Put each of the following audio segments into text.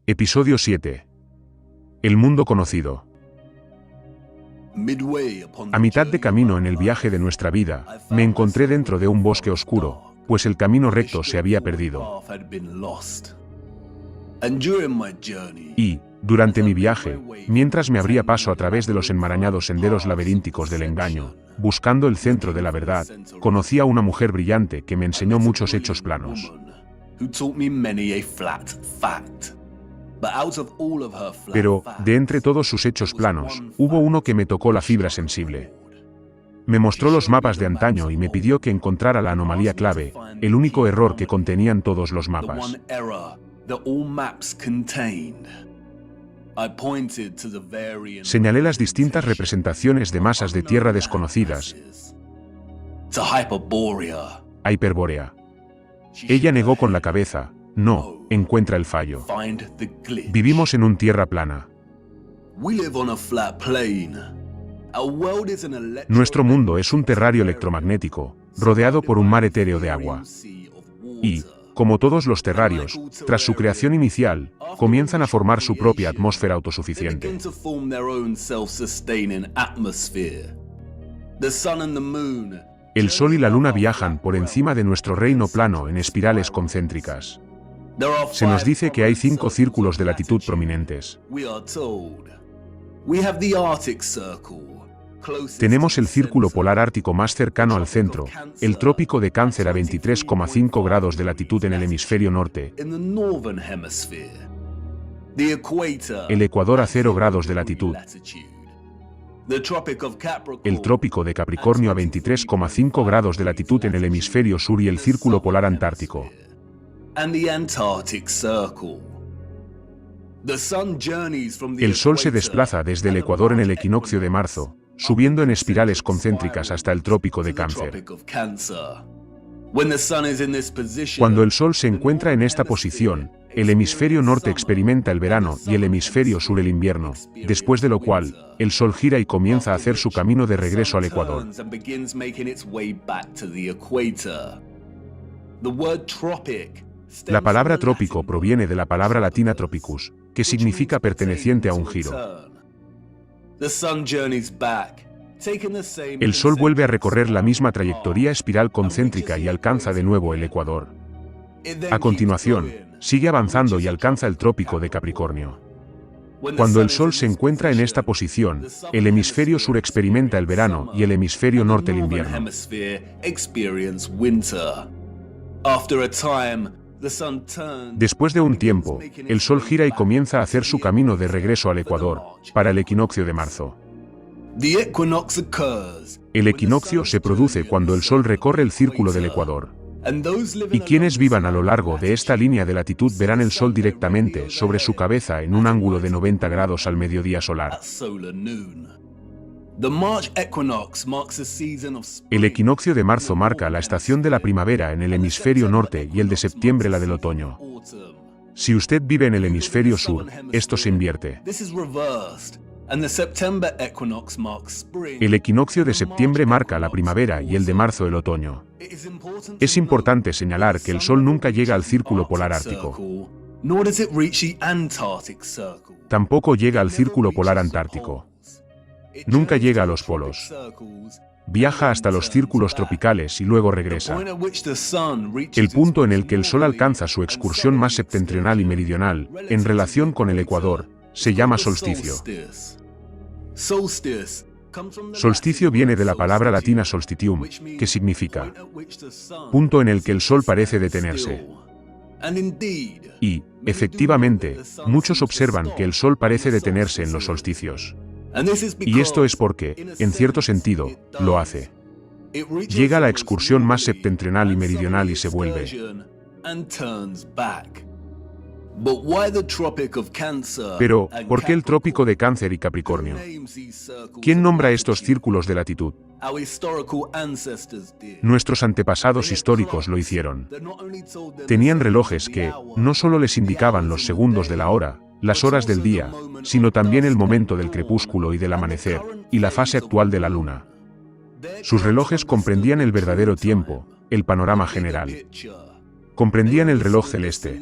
Episodio 7. El mundo conocido. A mitad de camino en el viaje de nuestra vida, me encontré dentro de un bosque oscuro, pues el camino recto se había perdido. Y, durante mi viaje, mientras me abría paso a través de los enmarañados senderos laberínticos del engaño, buscando el centro de la verdad, conocí a una mujer brillante que me enseñó muchos hechos planos. Pero, de entre todos sus hechos planos, hubo uno que me tocó la fibra sensible. Me mostró los mapas de antaño y me pidió que encontrara la anomalía clave, el único error que contenían todos los mapas. Señalé las distintas representaciones de masas de tierra desconocidas a Hiperbórea. Ella negó con la cabeza. No, encuentra el fallo. Vivimos en un tierra plana. Nuestro mundo es un terrario electromagnético, rodeado por un mar etéreo de agua. Y, como todos los terrarios, tras su creación inicial, comienzan a formar su propia atmósfera autosuficiente. El Sol y la Luna viajan por encima de nuestro reino plano en espirales concéntricas. Se nos dice que hay 5 círculos de latitud prominentes. Tenemos el círculo polar ártico más cercano al centro, el trópico de Cáncer a 23,5 grados de latitud en el hemisferio norte, el Ecuador a 0 grados de latitud, el trópico de Capricornio a 23,5 grados de latitud en el hemisferio sur y el círculo polar antártico. El Sol se desplaza desde el Ecuador en el equinoccio de marzo, subiendo en espirales concéntricas hasta el trópico de Cáncer. Cuando el Sol se encuentra en esta posición, el hemisferio norte experimenta el verano y el hemisferio sur el invierno, después de lo cual, el Sol gira y comienza a hacer su camino de regreso al Ecuador. La palabra trópico proviene de la palabra latina tropicus, que significa perteneciente a un giro. El Sol vuelve a recorrer la misma trayectoria espiral concéntrica y alcanza de nuevo el Ecuador. A continuación, sigue avanzando y alcanza el trópico de Capricornio. Cuando el Sol se encuentra en esta posición, el hemisferio sur experimenta el verano y el hemisferio norte el invierno. Después de un tiempo, el Sol gira y comienza a hacer su camino de regreso al Ecuador, para el equinoccio de marzo. El equinoccio se produce cuando el Sol recorre el círculo del Ecuador. Y quienes vivan a lo largo de esta línea de latitud verán el Sol directamente sobre su cabeza en un ángulo de 90 grados al mediodía solar. El equinoccio de marzo marca la estación de la primavera en el hemisferio norte y el de septiembre la del otoño. Si usted vive en el hemisferio sur, esto se invierte. El equinoccio de septiembre marca la primavera y el de marzo el otoño. Es importante señalar que el Sol nunca llega al círculo polar ártico. Tampoco llega al círculo polar antártico. Nunca llega a los polos. Viaja hasta los círculos tropicales y luego regresa. El punto en el que el Sol alcanza su excursión más septentrional y meridional, en relación con el Ecuador, se llama solsticio. Solsticio viene de la palabra latina solstitium, que significa punto en el que el Sol parece detenerse. Y, efectivamente, muchos observan que el Sol parece detenerse en los solsticios. Y esto es porque, en cierto sentido, lo hace. Llega a la excursión más septentrional y meridional y se vuelve. Pero, ¿por qué el trópico de Cáncer y Capricornio? ¿Quién nombra estos círculos de latitud? Nuestros antepasados históricos lo hicieron. Tenían relojes que, no solo les indicaban los segundos de la hora, las horas del día, sino también el momento del crepúsculo y del amanecer, y la fase actual de la luna. Sus relojes comprendían el verdadero tiempo, el panorama general. comprendían el reloj celeste.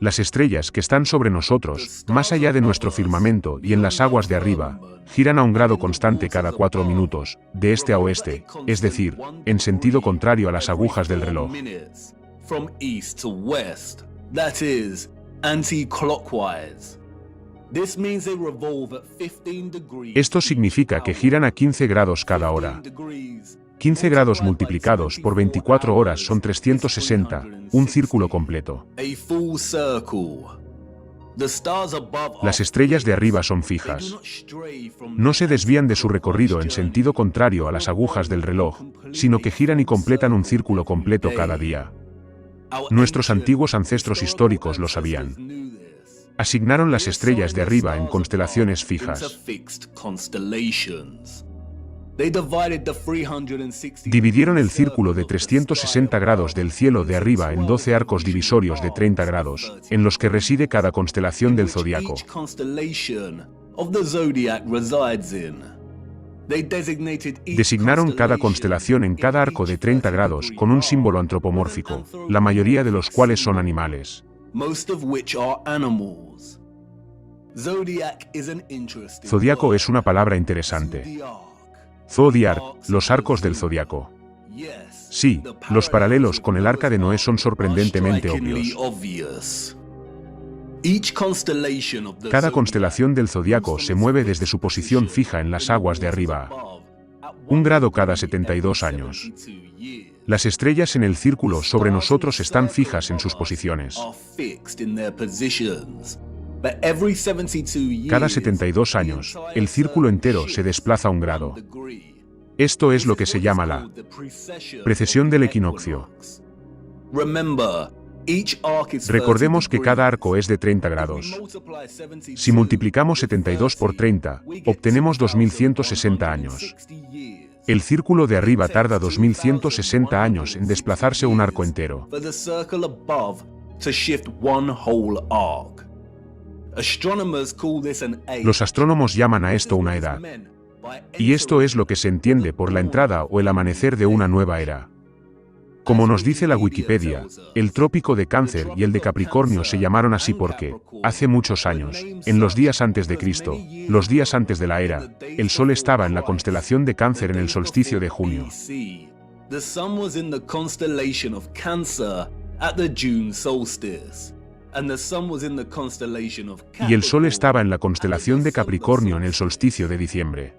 Las estrellas que están sobre nosotros, más allá de nuestro firmamento y en las aguas de arriba, giran a un grado constante cada 4 minutos, de este a oeste, es decir, en sentido contrario a las agujas del reloj. Esto significa que giran a 15 grados cada hora. 15 grados multiplicados por 24 horas son 360, un círculo completo. Las estrellas de arriba son fijas. No se desvían de su recorrido en sentido contrario a las agujas del reloj, sino que giran y completan un círculo completo cada día. Nuestros antiguos ancestros históricos lo sabían. Asignaron las estrellas de arriba en constelaciones fijas. Dividieron el círculo de 360 grados del cielo de arriba en 12 arcos divisorios de 30 grados, en los que reside cada constelación del zodiaco. Designaron cada constelación en cada arco de 30 grados con un símbolo antropomórfico, la mayoría de los cuales son animales. Zodiaco es una palabra interesante. Zodiac, los arcos del zodiaco. Sí, los paralelos con el arca de Noé son sorprendentemente obvios. Cada constelación del zodiaco se mueve desde su posición fija en las aguas de arriba. Un grado cada 72 años. Las estrellas en el círculo sobre nosotros están fijas en sus posiciones. Cada 72 años, el círculo entero se desplaza un grado. Esto es lo que se llama la precesión del equinoccio. Recordemos que cada arco es de 30 grados. Si multiplicamos 72 por 30, obtenemos 2160 años. El círculo de arriba tarda 2160 años en desplazarse un arco entero. Los astrónomos llaman a esto una edad. Y esto es lo que se entiende por la entrada o el amanecer de una nueva era. Como nos dice la Wikipedia, el trópico de Cáncer y el de Capricornio se llamaron así porque, hace muchos años, en los días antes de Cristo, los días antes de la era, el Sol estaba en la constelación de Cáncer en el solsticio de junio. Y el Sol estaba en la constelación de Capricornio en el solsticio de diciembre.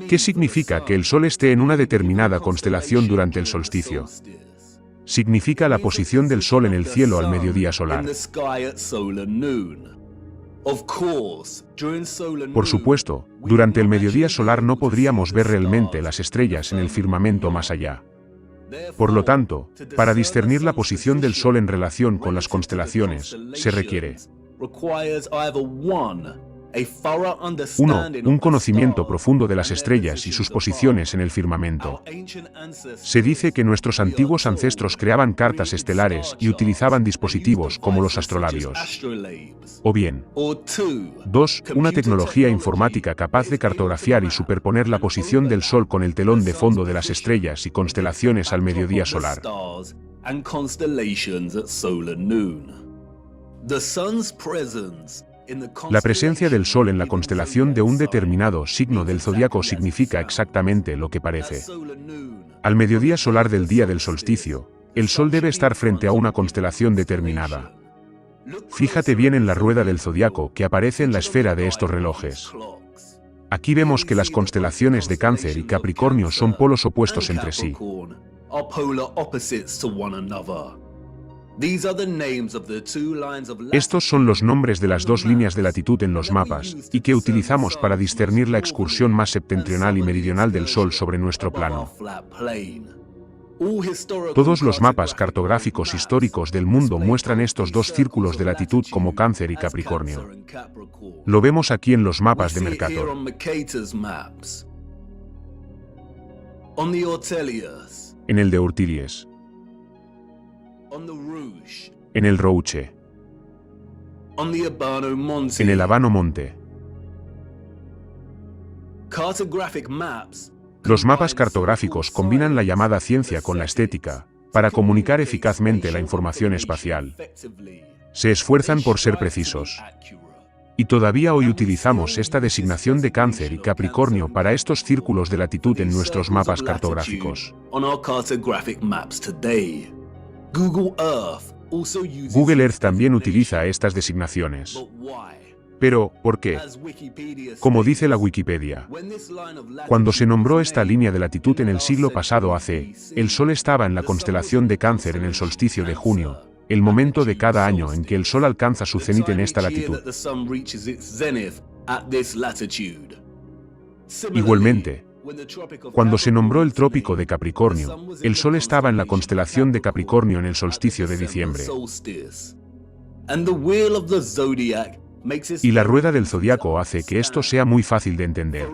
¿Qué significa que el Sol esté en una determinada constelación durante el solsticio? Significa la posición del Sol en el cielo al mediodía solar. Por supuesto, durante el mediodía solar no podríamos ver realmente las estrellas en el firmamento más allá. Por lo tanto, para discernir la posición del Sol en relación con las constelaciones, se requiere 1. Un conocimiento profundo de las estrellas y sus posiciones en el firmamento. Se dice que nuestros antiguos ancestros creaban cartas estelares y utilizaban dispositivos como los astrolabios. O bien, 2. Una tecnología informática capaz de cartografiar y superponer la posición del Sol con el telón de fondo de las estrellas y constelaciones al mediodía solar. La presencia del Sol en la constelación de un determinado signo del zodiaco significa exactamente lo que parece. Al mediodía solar del día del solsticio, el Sol debe estar frente a una constelación determinada. Fíjate bien en la rueda del zodiaco que aparece en la esfera de estos relojes. Aquí vemos que las constelaciones de Cáncer y Capricornio son polos opuestos entre sí. Estos son los nombres de las dos líneas de latitud en los mapas, y que utilizamos para discernir la excursión más septentrional y meridional del Sol sobre nuestro plano. Todos los mapas cartográficos históricos del mundo muestran estos dos círculos de latitud como Cáncer y Capricornio. Lo vemos aquí en los mapas de Mercator. En el de Urtilies. En el Rouche. En el Habano Monte. Los mapas cartográficos combinan la llamada ciencia con la estética, para comunicar eficazmente la información espacial. Se esfuerzan por ser precisos. Y todavía hoy utilizamos esta designación de Cáncer y Capricornio para estos círculos de latitud en nuestros mapas cartográficos. Google Earth también utiliza estas designaciones. Pero, ¿por qué? Como dice la Wikipedia, cuando se nombró esta línea de latitud en el siglo pasado AC, el Sol estaba en la constelación de Cáncer en el solsticio de junio, el momento de cada año en que el Sol alcanza su cenit en esta latitud. Igualmente, cuando se nombró el trópico de Capricornio, el Sol estaba en la constelación de Capricornio en el solsticio de diciembre. Y la rueda del zodiaco hace que esto sea muy fácil de entender.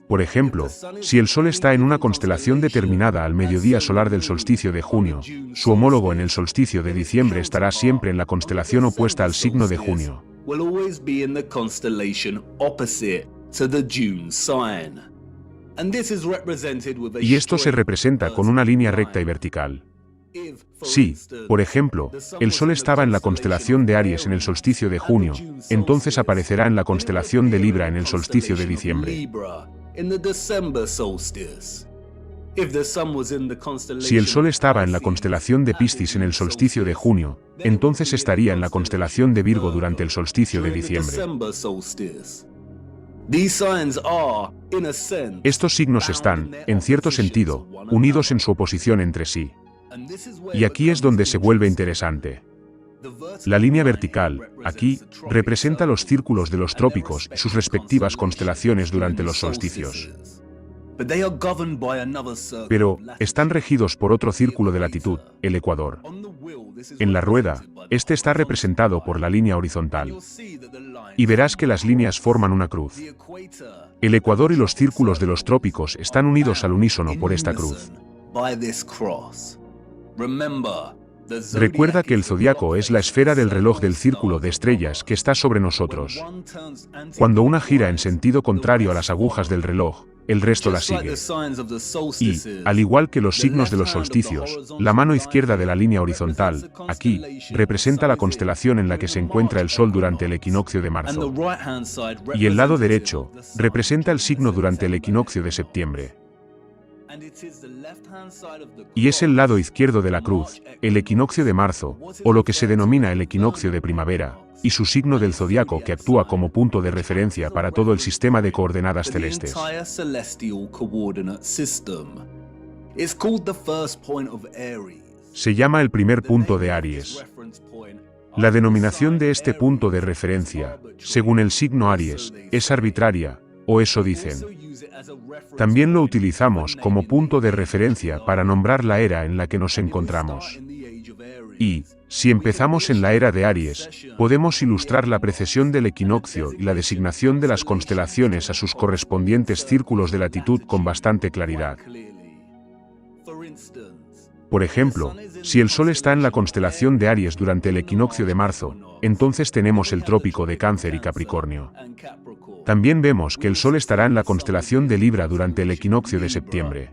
Por ejemplo, si el Sol está en una constelación determinada al mediodía solar del solsticio de junio, su homólogo en el solsticio de diciembre estará siempre en la constelación opuesta al signo de junio. Y esto se representa con una línea recta y vertical. Si, por ejemplo, el Sol estaba en la constelación de Aries en el solsticio de junio, entonces aparecerá en la constelación de Libra en el solsticio de diciembre. Si el Sol estaba en la constelación de Piscis en el solsticio de junio, entonces estaría en la constelación de Virgo durante el solsticio de diciembre. Estos signos están, en cierto sentido, unidos en su oposición entre sí. Y aquí es donde se vuelve interesante. La línea vertical, aquí, representa los círculos de los trópicos y sus respectivas constelaciones durante los solsticios. Pero, están regidos por otro círculo de latitud, el ecuador. En la rueda, este está representado por la línea horizontal. Y verás que las líneas forman una cruz. El ecuador y los círculos de los trópicos están unidos al unísono por esta cruz. Recuerda que el zodiaco es la esfera del reloj del círculo de estrellas que está sobre nosotros. Cuando una gira en sentido contrario a las agujas del reloj, el resto la sigue. Y, al igual que los signos de los solsticios, la mano izquierda de la línea horizontal, aquí, representa la constelación en la que se encuentra el Sol durante el equinoccio de marzo. Y el lado derecho, representa el signo durante el equinoccio de septiembre. Y es el lado izquierdo de la cruz, el equinoccio de marzo, o lo que se denomina el equinoccio de primavera, y su signo del zodiaco que actúa como punto de referencia para todo el sistema de coordenadas celestes. Se llama el primer punto de Aries. La denominación de este punto de referencia, según el signo Aries, es arbitraria, o eso dicen. También lo utilizamos como punto de referencia para nombrar la era en la que nos encontramos. Y, si empezamos en la era de Aries, podemos ilustrar la precesión del equinoccio y la designación de las constelaciones a sus correspondientes círculos de latitud con bastante claridad. Por ejemplo, si el Sol está en la constelación de Aries durante el equinoccio de marzo, entonces tenemos el trópico de Cáncer y Capricornio. También vemos que el Sol estará en la constelación de Libra durante el equinoccio de septiembre.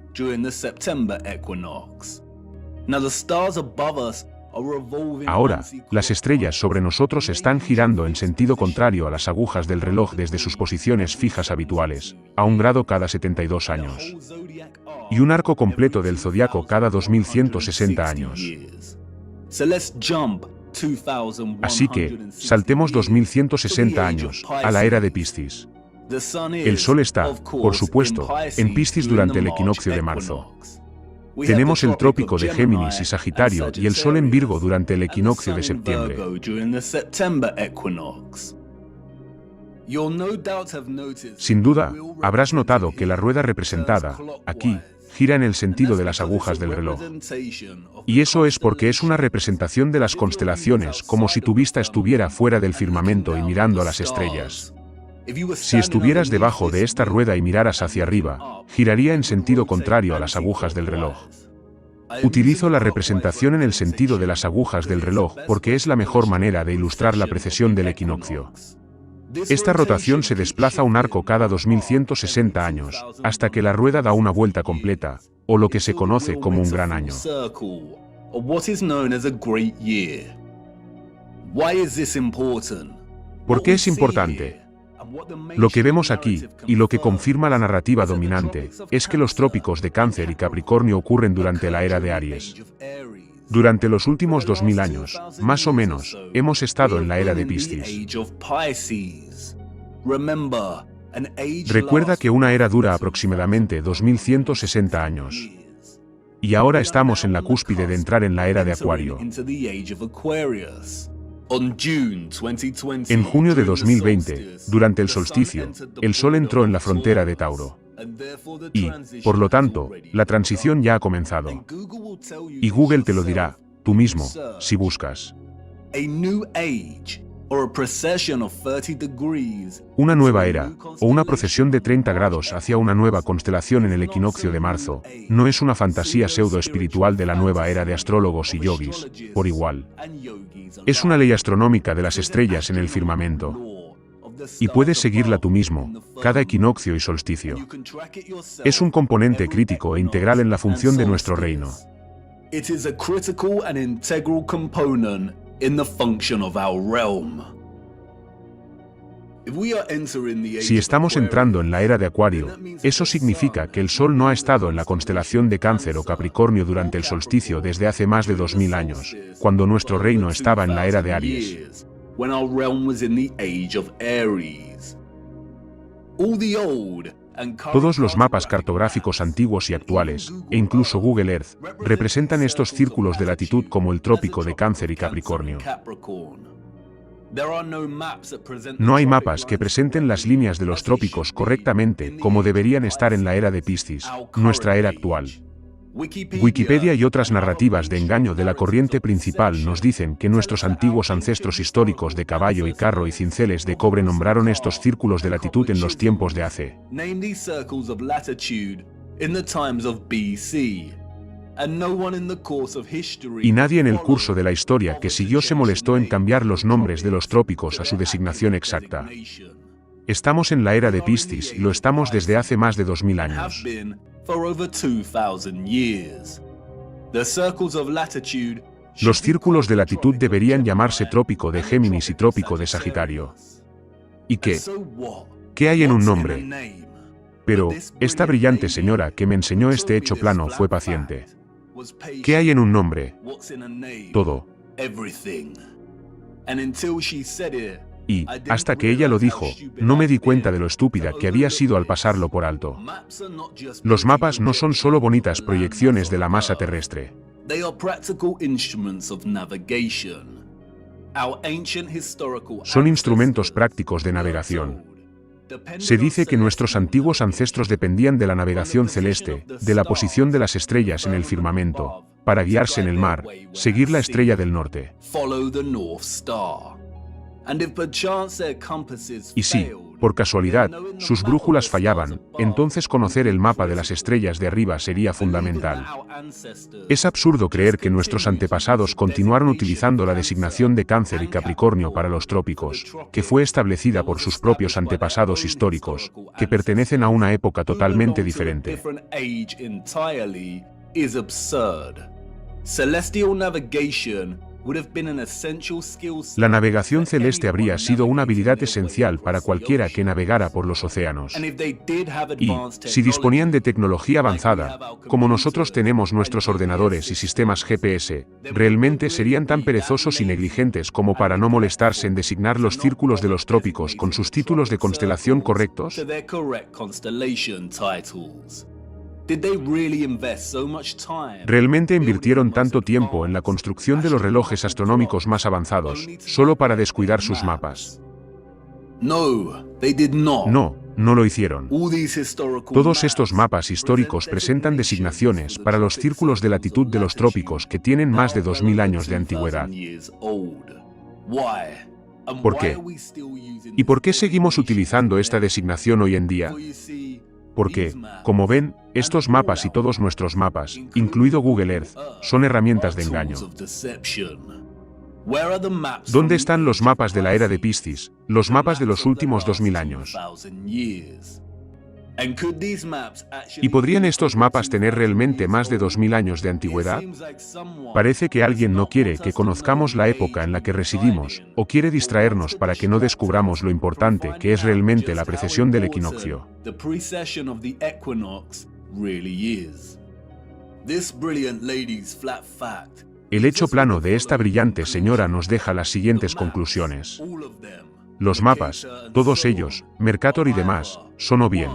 Ahora, las estrellas sobre nosotros están girando en sentido contrario a las agujas del reloj desde sus posiciones fijas habituales, a 1 grado cada 72 años. Y un arco completo del zodiaco cada 2160 años. Así que, saltemos 2160 años, a la era de Piscis. El Sol está, por supuesto, en Piscis durante el equinoccio de marzo. Tenemos el trópico de Géminis y Sagitario y el Sol en Virgo durante el equinoccio de septiembre. Sin duda, habrás notado que la rueda representada, aquí, gira en el sentido de las agujas del reloj. Y eso es porque es una representación de las constelaciones, como si tu vista estuviera fuera del firmamento y mirando a las estrellas. Si estuvieras debajo de esta rueda y miraras hacia arriba, giraría en sentido contrario a las agujas del reloj. Utilizo la representación en el sentido de las agujas del reloj porque es la mejor manera de ilustrar la precesión del equinoccio. Esta rotación se desplaza un arco cada 2160 años, hasta que la rueda da una vuelta completa, o lo que se conoce como un gran año. ¿Por qué es importante? Lo que vemos aquí, y lo que confirma la narrativa dominante, es que los trópicos de Cáncer y Capricornio ocurren durante la era de Aries. Durante los últimos 2000 años, más o menos, hemos estado en la era de Piscis. Recuerda que una era dura aproximadamente 2160 años. Y ahora estamos en la cúspide de entrar en la era de Acuario. En junio de 2020, durante el solsticio, el Sol entró en la frontera de Tauro. Y, por lo tanto, la transición ya ha comenzado. Y Google te lo dirá, tú mismo, si buscas. Una nueva era, o una procesión de 30 grados hacia una nueva constelación en el equinoccio de marzo, no es una fantasía pseudo-espiritual de la nueva era de astrólogos y yogis, por igual. Es una ley astronómica de las estrellas en el firmamento. Y puedes seguirla tú mismo, cada equinoccio y solsticio. Es un componente crítico e integral en la función de nuestro reino. Si estamos entrando en la era de Acuario, eso significa que el Sol no ha estado en la constelación de Cáncer o Capricornio durante el solsticio desde hace más de 2000 años, cuando nuestro reino estaba en la era de Aries. Todos los mapas cartográficos antiguos y actuales, e incluso Google Earth, representan estos círculos de latitud como el trópico de Cáncer y Capricornio. No hay mapas que presenten las líneas de los trópicos correctamente como deberían estar en la era de Piscis, nuestra era actual. Wikipedia y otras narrativas de engaño de la corriente principal nos dicen que nuestros antiguos ancestros históricos de caballo y carro y cinceles de cobre nombraron estos círculos de latitud en los tiempos de hace. Y nadie en el curso de la historia que siguió se molestó en cambiar los nombres de los trópicos a su designación exacta. Estamos en la era de Piscis y lo estamos desde hace más de 2000 años. Los círculos de latitud deberían llamarse trópico de Géminis y trópico de Sagitario. ¿Y qué? ¿Qué hay en un nombre? Pero, esta brillante señora que me enseñó este hecho plano fue paciente. ¿Qué hay en un nombre? Todo. Y, hasta que ella lo dijo, no me di cuenta de lo estúpida que había sido al pasarlo por alto. Los mapas no son solo bonitas proyecciones de la masa terrestre. Son instrumentos prácticos de navegación. Se dice que nuestros antiguos ancestros dependían de la navegación celeste, de la posición de las estrellas en el firmamento, para guiarse en el mar, seguir la estrella del norte. Y si, por casualidad, sus brújulas fallaban, entonces conocer el mapa de las estrellas de arriba sería fundamental. Es absurdo creer que nuestros antepasados continuaron utilizando la designación de Cáncer y Capricornio para los trópicos, que fue establecida por sus propios antepasados históricos, que pertenecen a una época totalmente diferente. La navegación celeste habría sido una habilidad esencial para cualquiera que navegara por los océanos. Y, si disponían de tecnología avanzada, como nosotros tenemos nuestros ordenadores y sistemas GPS, realmente serían tan perezosos y negligentes como para no molestarse en designar los círculos de los trópicos con sus títulos de constelación correctos. ¿Realmente invirtieron tanto tiempo en la construcción de los relojes astronómicos más avanzados, solo para descuidar sus mapas? No, no lo hicieron. Todos estos mapas históricos presentan designaciones para los círculos de latitud de los trópicos que tienen más de 2000 años de antigüedad. ¿Por qué? ¿Y por qué seguimos utilizando esta designación hoy en día? Porque, como ven, estos mapas y todos nuestros mapas, incluido Google Earth, son herramientas de engaño. ¿Dónde están los mapas de la era de Piscis, los mapas de los últimos 2000 años? ¿Y podrían estos mapas tener realmente más de 2000 años de antigüedad? Parece que alguien no quiere que conozcamos la época en la que residimos, o quiere distraernos para que no descubramos lo importante que es realmente la precesión del equinoccio. El hecho plano de esta brillante señora nos deja las siguientes conclusiones. Los mapas, todos ellos, Mercator y demás, son o bien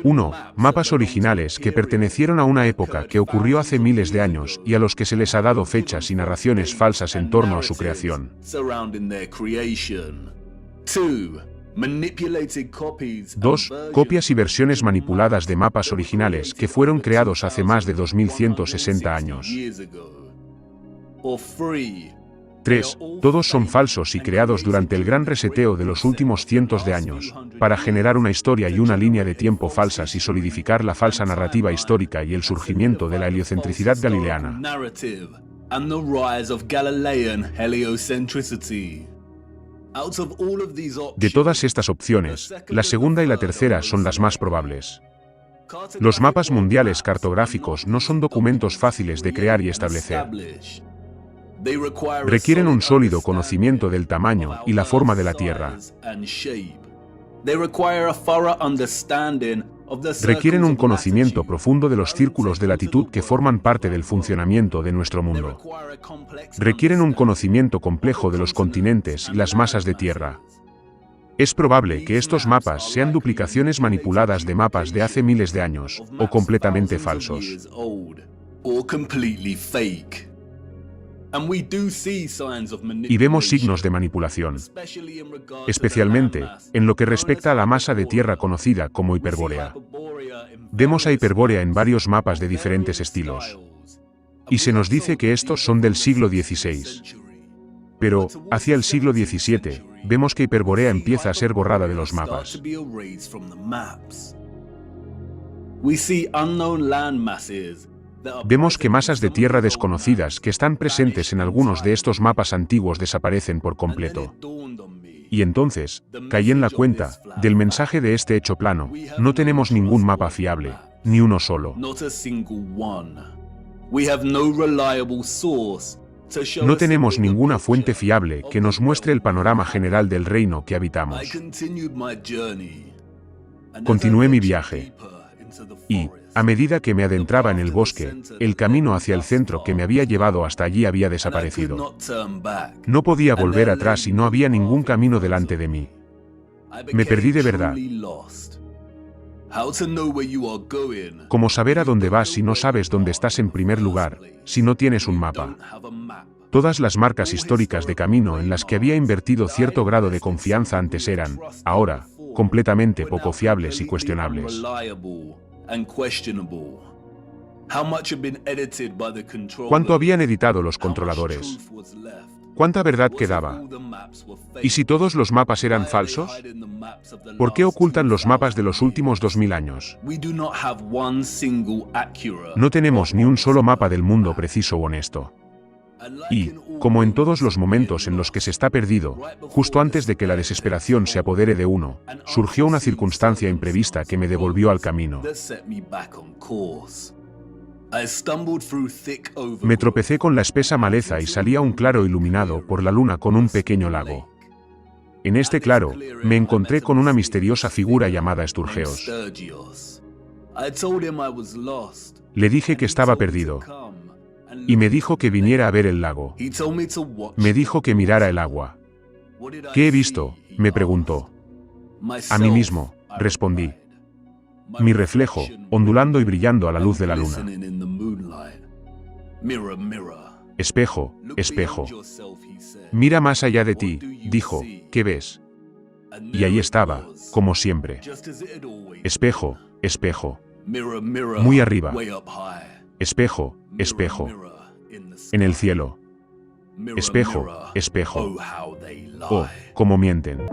1. Mapas originales que pertenecieron a una época que ocurrió hace miles de años y a los que se les ha dado fechas y narraciones falsas en torno a su creación. 2. Copias y versiones manipuladas de mapas originales que fueron creados hace más de 2160 años. 3. Todos son falsos y creados durante el gran reseteo de los últimos cientos de años, para generar una historia y una línea de tiempo falsas y solidificar la falsa narrativa histórica y el surgimiento de la heliocentricidad galileana. De todas estas opciones, la segunda y la tercera son las más probables. Los mapas mundiales cartográficos no son documentos fáciles de crear y establecer. Requieren un sólido conocimiento del tamaño y la forma de la Tierra. Requieren un conocimiento profundo de los círculos de latitud que forman parte del funcionamiento de nuestro mundo. Requieren un conocimiento complejo de los continentes y las masas de tierra. Es probable que estos mapas sean duplicaciones manipuladas de mapas de hace miles de años, o completamente falsos. Y vemos signos de manipulación, especialmente en lo que respecta a la masa de tierra conocida como Hiperbórea. Vemos a Hiperbórea en varios mapas de diferentes estilos. Y se nos dice que estos son del siglo XVI. Pero, hacia el siglo XVII, vemos que Hiperbórea empieza a ser borrada de los mapas. Vemos que masas de tierra desconocidas que están presentes en algunos de estos mapas antiguos desaparecen por completo. Y entonces, caí en la cuenta del mensaje de este hecho plano: no tenemos ningún mapa fiable, ni uno solo. No tenemos ninguna fuente fiable que nos muestre el panorama general del reino que habitamos. Continué mi viaje. Y, a medida que me adentraba en el bosque, el camino hacia el centro que me había llevado hasta allí había desaparecido. No podía volver atrás y no había ningún camino delante de mí. Me perdí de verdad. ¿Cómo saber a dónde vas si no sabes dónde estás en primer lugar, si no tienes un mapa? Todas las marcas históricas de camino en las que había invertido cierto grado de confianza antes eran, ahora, completamente poco fiables y cuestionables. ¿Cuánto habían editado los controladores? ¿Cuánta verdad quedaba? ¿Y si todos los mapas eran falsos? ¿Por qué ocultan los mapas de los últimos 2000 años? No tenemos ni un solo mapa del mundo preciso o honesto. Y, como en todos los momentos en los que se está perdido, justo antes de que la desesperación se apodere de uno, surgió una circunstancia imprevista que me devolvió al camino. Me tropecé con la espesa maleza y salí a un claro iluminado por la luna con un pequeño lago. En este claro, me encontré con una misteriosa figura llamada Sturgeos. Le dije que estaba perdido. Y me dijo que viniera a ver el lago. Me dijo que mirara el agua. ¿Qué he visto?, me preguntó. A mí mismo, respondí. Mi reflejo, ondulando y brillando a la luz de la luna. Espejo, espejo. Mira más allá de ti, dijo, ¿qué ves? Y ahí estaba, como siempre. Espejo, espejo. Muy arriba. Espejo, espejo. En el cielo. Espejo, espejo. Oh, cómo mienten.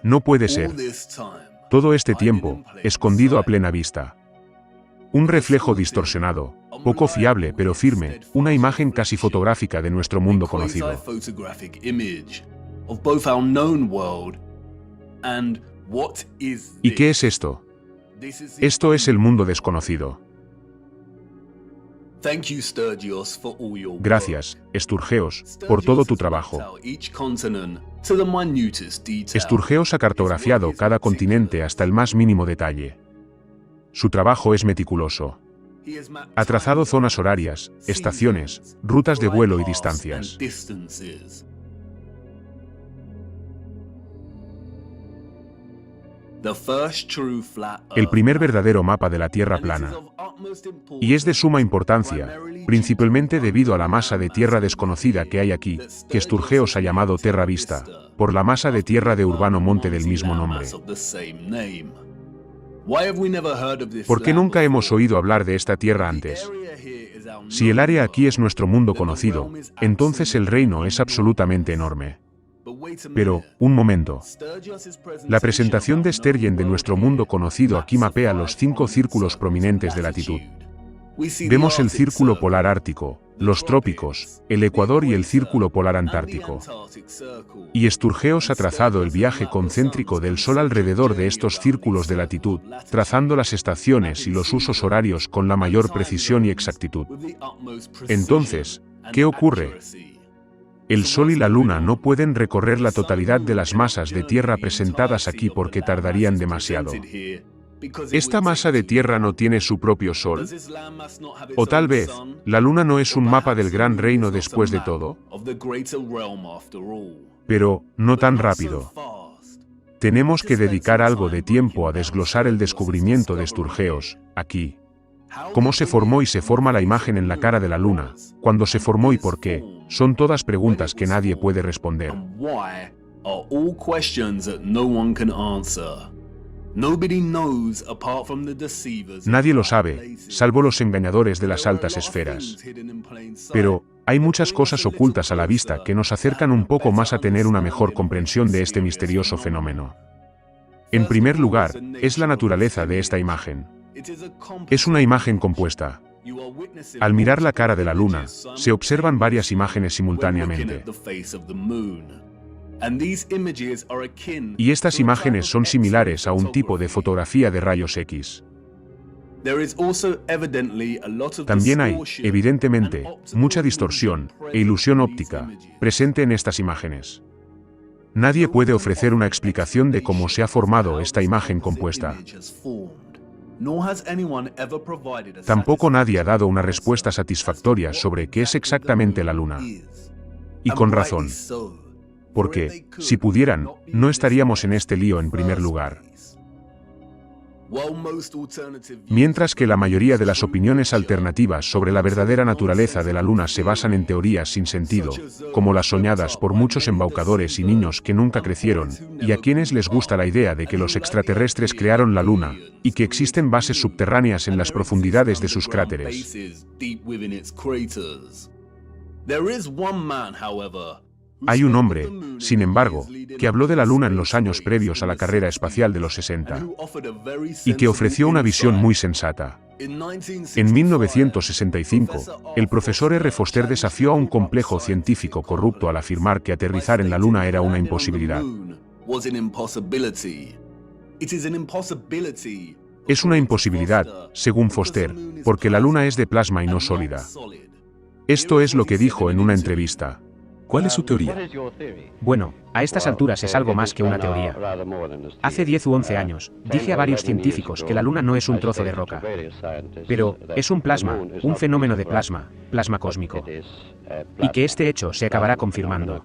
No puede ser. Todo este tiempo, escondido a plena vista. Un reflejo distorsionado, poco fiable pero firme, una imagen casi fotográfica de nuestro mundo conocido. ¿Y qué es esto? Esto es el mundo desconocido. Gracias, Sturgeos, por todo tu trabajo. Sturgeos ha cartografiado cada continente hasta el más mínimo detalle. Su trabajo es meticuloso. Ha trazado zonas horarias, estaciones, rutas de vuelo y distancias. El primer verdadero mapa de la Tierra plana. Y es de suma importancia, principalmente debido a la masa de tierra desconocida que hay aquí, que Sturgeos ha llamado Terra Vista, por la masa de tierra de Urbano Monte del mismo nombre. ¿Por qué nunca hemos oído hablar de esta tierra antes? Si el área aquí es nuestro mundo conocido, entonces el reino es absolutamente enorme. Pero, un momento. La presentación de Sturgeon de nuestro mundo conocido aquí mapea los 5 círculos prominentes de latitud. Vemos el círculo polar ártico, los trópicos, el ecuador y el círculo polar antártico. Y Sturgeos ha trazado el viaje concéntrico del Sol alrededor de estos círculos de latitud, trazando las estaciones y los usos horarios con la mayor precisión y exactitud. Entonces, ¿qué ocurre? El Sol y la Luna no pueden recorrer la totalidad de las masas de tierra presentadas aquí porque tardarían demasiado. ¿Esta masa de tierra no tiene su propio Sol? O tal vez, la Luna no es un mapa del gran reino después de todo. Pero, no tan rápido. Tenemos que dedicar algo de tiempo a desglosar el descubrimiento de Sturgeos, aquí. ¿Cómo se formó y se forma la imagen en la cara de la Luna? ¿Cuándo se formó y por qué? Son todas preguntas que nadie puede responder. Nadie lo sabe, salvo los engañadores de las altas esferas. Pero, hay muchas cosas ocultas a la vista que nos acercan un poco más a tener una mejor comprensión de este misterioso fenómeno. En primer lugar, es la naturaleza de esta imagen. Es una imagen compuesta. Al mirar la cara de la Luna, se observan varias imágenes simultáneamente. Y estas imágenes son similares a un tipo de fotografía de rayos X. También hay, evidentemente, mucha distorsión e ilusión óptica presente en estas imágenes. Nadie puede ofrecer una explicación de cómo se ha formado esta imagen compuesta. Tampoco nadie ha dado una respuesta satisfactoria sobre qué es exactamente la Luna. Y con razón. Porque, si pudieran, no estaríamos en este lío en primer lugar. Mientras que la mayoría de las opiniones alternativas sobre la verdadera naturaleza de la Luna se basan en teorías sin sentido, como las soñadas por muchos embaucadores y niños que nunca crecieron, y a quienes les gusta la idea de que los extraterrestres crearon la Luna, y que existen bases subterráneas en las profundidades de sus cráteres. Hay un hombre, sin embargo, que habló de la Luna en los años previos a la carrera espacial de los 60, y que ofreció una visión muy sensata. En 1965, el profesor R. Foster desafió a un complejo científico corrupto al afirmar que aterrizar en la Luna era una imposibilidad. Es una imposibilidad, según Foster, porque la Luna es de plasma y no sólida. Esto es lo que dijo en una entrevista. ¿Cuál es su teoría? Bueno, a estas alturas es algo más que una teoría. Hace 10 u 11 años, dije a varios científicos que la Luna no es un trozo de roca. Pero, es un plasma, un fenómeno de plasma, plasma cósmico. Y que este hecho se acabará confirmando.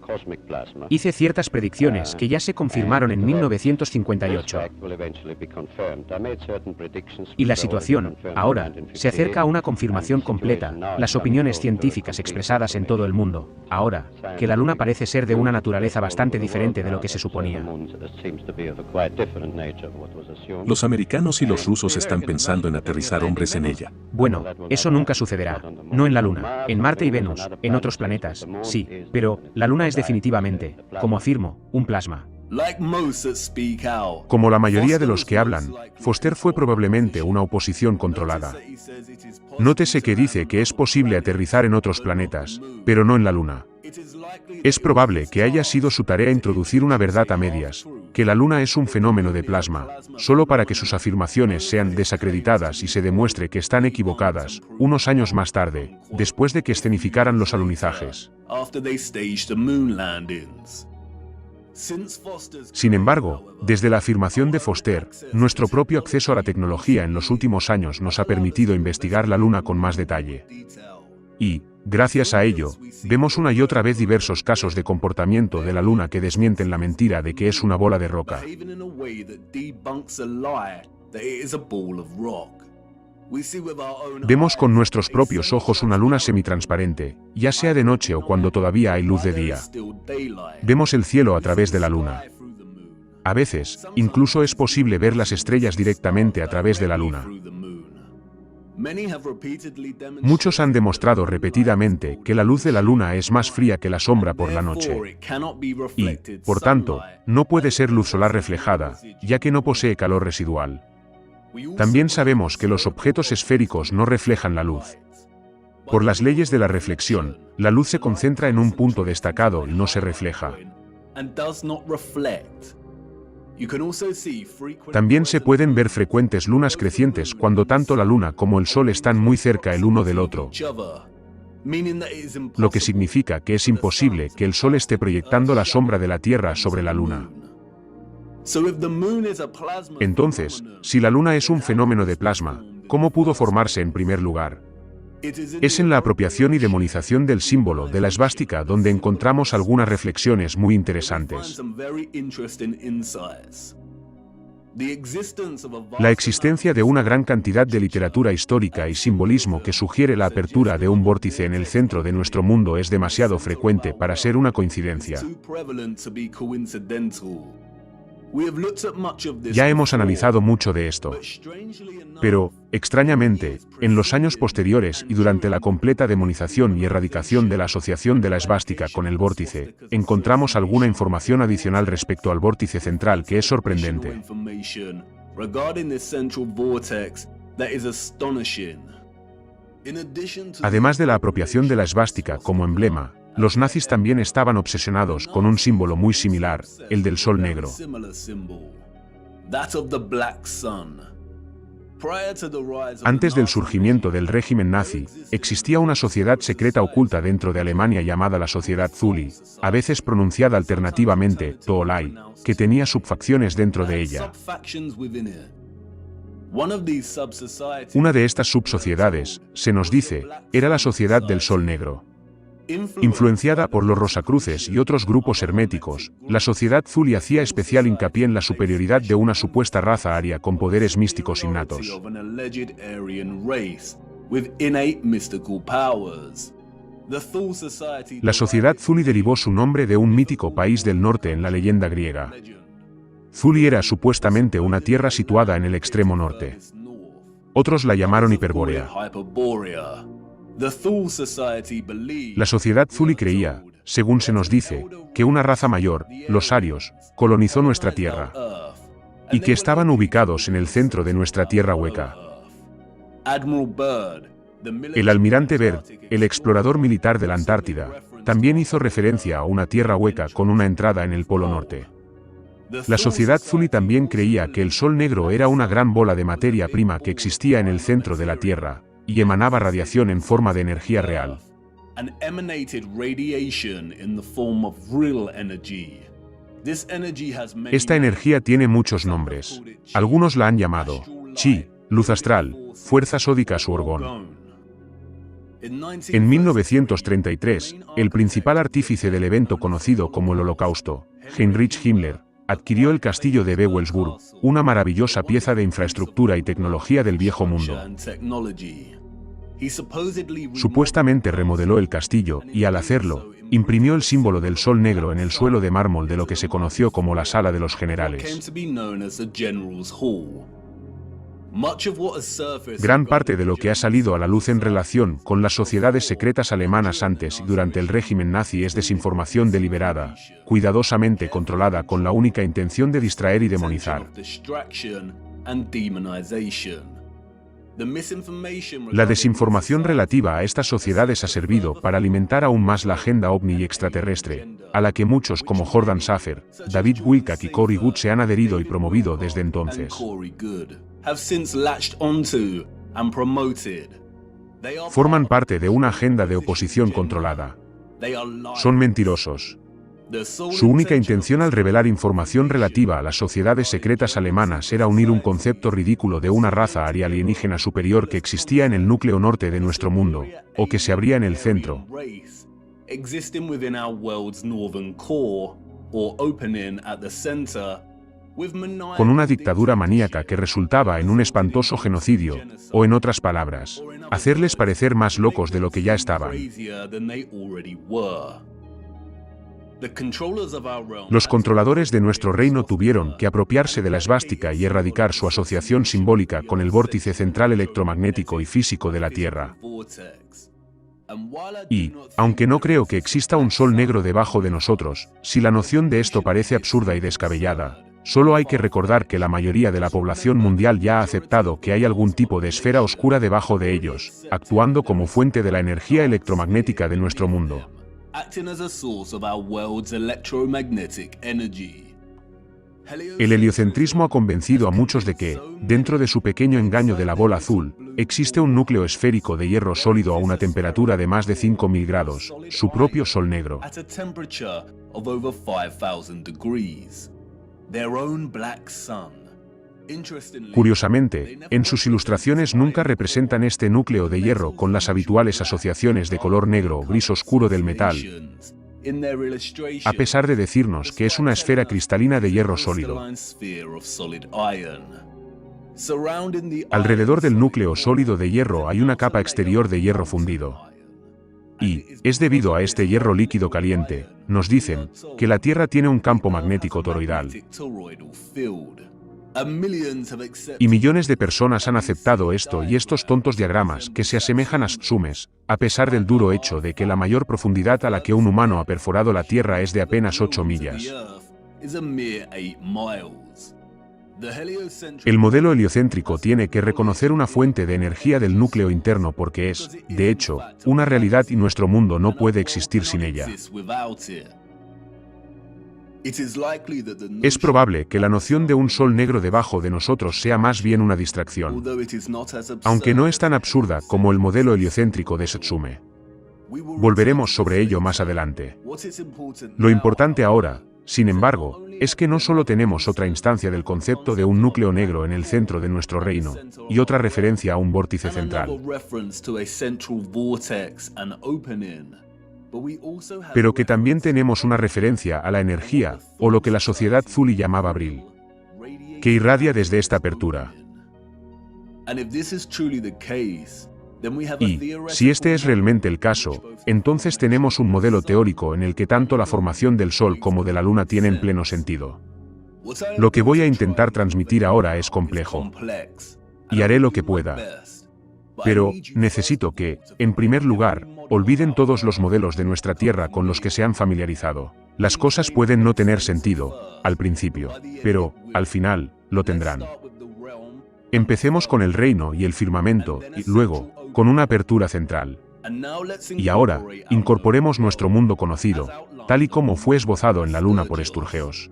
Hice ciertas predicciones que ya se confirmaron en 1958. Y la situación, ahora, se acerca a una confirmación completa, las opiniones científicas expresadas en todo el mundo, ahora, que la Luna parece ser de una naturaleza bastante diferente de lo que se suponía. Los americanos y los rusos están pensando en aterrizar hombres en ella. Bueno, eso nunca sucederá. No en la Luna, en Marte y Venus, en otros planetas, sí, pero la Luna es definitivamente, como afirmo, un plasma. Como la mayoría de los que hablan, Foster fue probablemente una oposición controlada. Nótese que dice que es posible aterrizar en otros planetas, pero no en la Luna. Es probable que haya sido su tarea introducir una verdad a medias, que la Luna es un fenómeno de plasma, solo para que sus afirmaciones sean desacreditadas y se demuestre que están equivocadas, unos años más tarde, después de que escenificaran los alunizajes. Sin embargo, desde la afirmación de Foster, nuestro propio acceso a la tecnología en los últimos años nos ha permitido investigar la Luna con más detalle. Y, gracias a ello, vemos una y otra vez diversos casos de comportamiento de la Luna que desmienten la mentira de que es una bola de roca. Vemos con nuestros propios ojos una luna semitransparente, ya sea de noche o cuando todavía hay luz de día. Vemos el cielo a través de la luna. A veces, incluso es posible ver las estrellas directamente a través de la luna. Muchos han demostrado repetidamente que la luz de la luna es más fría que la sombra por la noche. Y, por tanto, no puede ser luz solar reflejada, ya que no posee calor residual. También sabemos que los objetos esféricos no reflejan la luz. Por las leyes de la reflexión, la luz se concentra en un punto destacado y no se refleja. También se pueden ver frecuentes lunas crecientes cuando tanto la Luna como el Sol están muy cerca el uno del otro, lo que significa que es imposible que el Sol esté proyectando la sombra de la Tierra sobre la Luna. Entonces, si la Luna es un fenómeno de plasma, ¿cómo pudo formarse en primer lugar? Es en la apropiación y demonización del símbolo de la esvástica donde encontramos algunas reflexiones muy interesantes. La existencia de una gran cantidad de literatura histórica y simbolismo que sugiere la apertura de un vórtice en el centro de nuestro mundo es demasiado frecuente para ser una coincidencia. Ya hemos analizado mucho de esto. Pero, extrañamente, en los años posteriores y durante la completa demonización y erradicación de la asociación de la esvástica con el vórtice, encontramos alguna información adicional respecto al vórtice central que es sorprendente. Además de la apropiación de la esvástica como emblema, los nazis también estaban obsesionados con un símbolo muy similar, el del Sol Negro. Antes del surgimiento del régimen nazi, existía una sociedad secreta oculta dentro de Alemania llamada la Sociedad Thule, a veces pronunciada alternativamente Tholai, que tenía subfacciones dentro de ella. Una de estas subsociedades, se nos dice, era la Sociedad del Sol Negro. Influenciada por los Rosacruces y otros grupos herméticos, la Sociedad Thule hacía especial hincapié en la superioridad de una supuesta raza aria con poderes místicos innatos. La Sociedad Thule derivó su nombre de un mítico país del norte en la leyenda griega. Thule era supuestamente una tierra situada en el extremo norte. Otros la llamaron Hiperbórea. La Sociedad Thule creía, según se nos dice, que una raza mayor, los arios, colonizó nuestra Tierra, y que estaban ubicados en el centro de nuestra Tierra hueca. El almirante Byrd, el explorador militar de la Antártida, también hizo referencia a una Tierra hueca con una entrada en el Polo Norte. La Sociedad Thule también creía que el Sol Negro era una gran bola de materia prima que existía en el centro de la Tierra, y emanaba radiación en forma de energía real. Esta energía tiene muchos nombres. Algunos la han llamado chi, luz astral, fuerza sódica u orgón. En 1933, el principal artífice del evento conocido como el Holocausto, Heinrich Himmler, adquirió el castillo de Wewelsburg, una maravillosa pieza de infraestructura y tecnología del viejo mundo. Supuestamente remodeló el castillo y, al hacerlo, imprimió el símbolo del Sol Negro en el suelo de mármol de lo que se conoció como la Sala de los Generales. Gran parte de lo que ha salido a la luz en relación con las sociedades secretas alemanas antes y durante el régimen nazi es desinformación deliberada, cuidadosamente controlada con la única intención de distraer y demonizar. La desinformación relativa a estas sociedades ha servido para alimentar aún más la agenda ovni y extraterrestre, a la que muchos como Jordan Saffer, David Wilcock y Corey Goode se han adherido y promovido desde entonces. Forman parte de una agenda de oposición controlada. Son mentirosos. Su única intención al revelar información relativa a las sociedades secretas alemanas era unir un concepto ridículo de una raza aria alienígena superior que existía en el núcleo norte de nuestro mundo, o que se abría en el centro. Con una dictadura maníaca que resultaba en un espantoso genocidio, o en otras palabras, hacerles parecer más locos de lo que ya estaban. Los controladores de nuestro reino tuvieron que apropiarse de la esvástica y erradicar su asociación simbólica con el vórtice central electromagnético y físico de la Tierra. Y, aunque no creo que exista un sol negro debajo de nosotros, si la noción de esto parece absurda y descabellada, solo hay que recordar que la mayoría de la población mundial ya ha aceptado que hay algún tipo de esfera oscura debajo de ellos, actuando como fuente de la energía electromagnética de nuestro mundo. El heliocentrismo ha convencido a muchos de que, dentro de su pequeño engaño de la bola azul, existe un núcleo esférico de hierro sólido a una temperatura de más de 5000 grados, su propio sol negro. Curiosamente, en sus ilustraciones nunca representan este núcleo de hierro con las habituales asociaciones de color negro o gris oscuro del metal, a pesar de decirnos que es una esfera cristalina de hierro sólido. Alrededor del núcleo sólido de hierro hay una capa exterior de hierro fundido. Y, es debido a este hierro líquido caliente, nos dicen, que la Tierra tiene un campo magnético toroidal. Y millones de personas han aceptado esto y estos tontos diagramas que se asemejan a sumes, a pesar del duro hecho de que la mayor profundidad a la que un humano ha perforado la Tierra es de apenas 8 millas. El modelo heliocéntrico tiene que reconocer una fuente de energía del núcleo interno porque es, de hecho, una realidad y nuestro mundo no puede existir sin ella. Es probable que la noción de un sol negro debajo de nosotros sea más bien una distracción, aunque no es tan absurda como el modelo heliocéntrico de Setsume. Volveremos sobre ello más adelante. Lo importante ahora, sin embargo, es que no solo tenemos otra instancia del concepto de un núcleo negro en el centro de nuestro reino, y otra referencia a un vórtice central, pero que también tenemos una referencia a la energía, o lo que la sociedad Thule llamaba Bril, que irradia desde esta apertura. Y, si este es realmente el caso, entonces tenemos un modelo teórico en el que tanto la formación del Sol como de la Luna tienen pleno sentido. Lo que voy a intentar transmitir ahora es complejo, y haré lo que pueda. Pero, necesito que, en primer lugar, olviden todos los modelos de nuestra Tierra con los que se han familiarizado. Las cosas pueden no tener sentido, al principio, pero, al final, lo tendrán. Empecemos con el reino y el firmamento, y luego, con una apertura central. Y ahora, incorporemos nuestro mundo conocido, tal y como fue esbozado en la Luna por Sturgeos.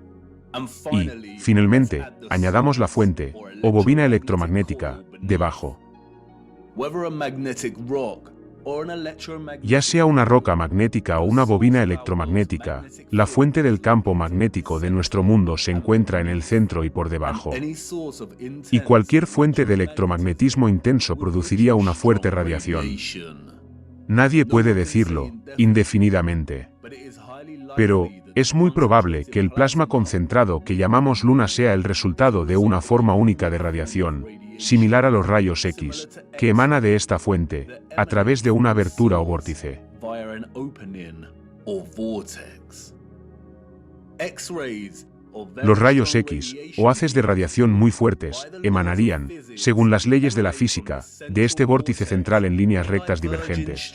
Y, finalmente, añadamos la fuente, o bobina electromagnética, debajo. Ya sea una roca magnética o una bobina electromagnética, la fuente del campo magnético de nuestro mundo se encuentra en el centro y por debajo. Y cualquier fuente de electromagnetismo intenso produciría una fuerte radiación. Nadie puede decirlo, indefinidamente. Pero, es muy probable que el plasma concentrado que llamamos luna sea el resultado de una forma única de radiación, similar a los rayos X, que emana de esta fuente, a través de una abertura o vórtice. Los rayos X, o haces de radiación muy fuertes, emanarían, según las leyes de la física, de este vórtice central en líneas rectas divergentes.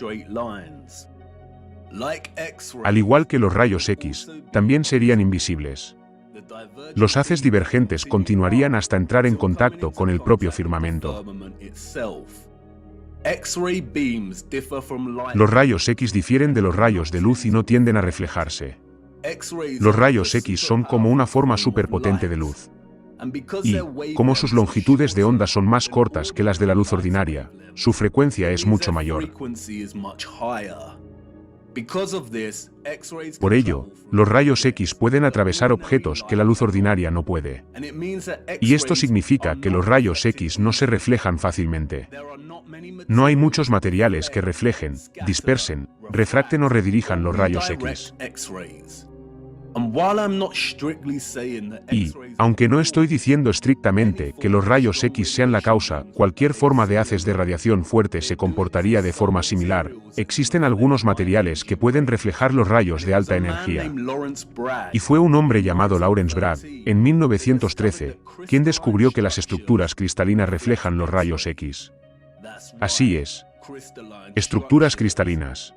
Al igual que los rayos X, también serían invisibles. Los haces divergentes continuarían hasta entrar en contacto con el propio firmamento. Los rayos X difieren de los rayos de luz y no tienden a reflejarse. Los rayos X son como una forma superpotente de luz. Y, como sus longitudes de onda son más cortas que las de la luz ordinaria, su frecuencia es mucho mayor. Por ello, los rayos X pueden atravesar objetos que la luz ordinaria no puede. Y esto significa que los rayos X no se reflejan fácilmente. No hay muchos materiales que reflejen, dispersen, refracten o redirijan los rayos X. Y, aunque no estoy diciendo estrictamente que los rayos X sean la causa, cualquier forma de haces de radiación fuerte se comportaría de forma similar. Existen algunos materiales que pueden reflejar los rayos de alta energía. Y fue un hombre llamado Lawrence Bragg, en 1913, quien descubrió que las estructuras cristalinas reflejan los rayos X. Así es. Estructuras cristalinas.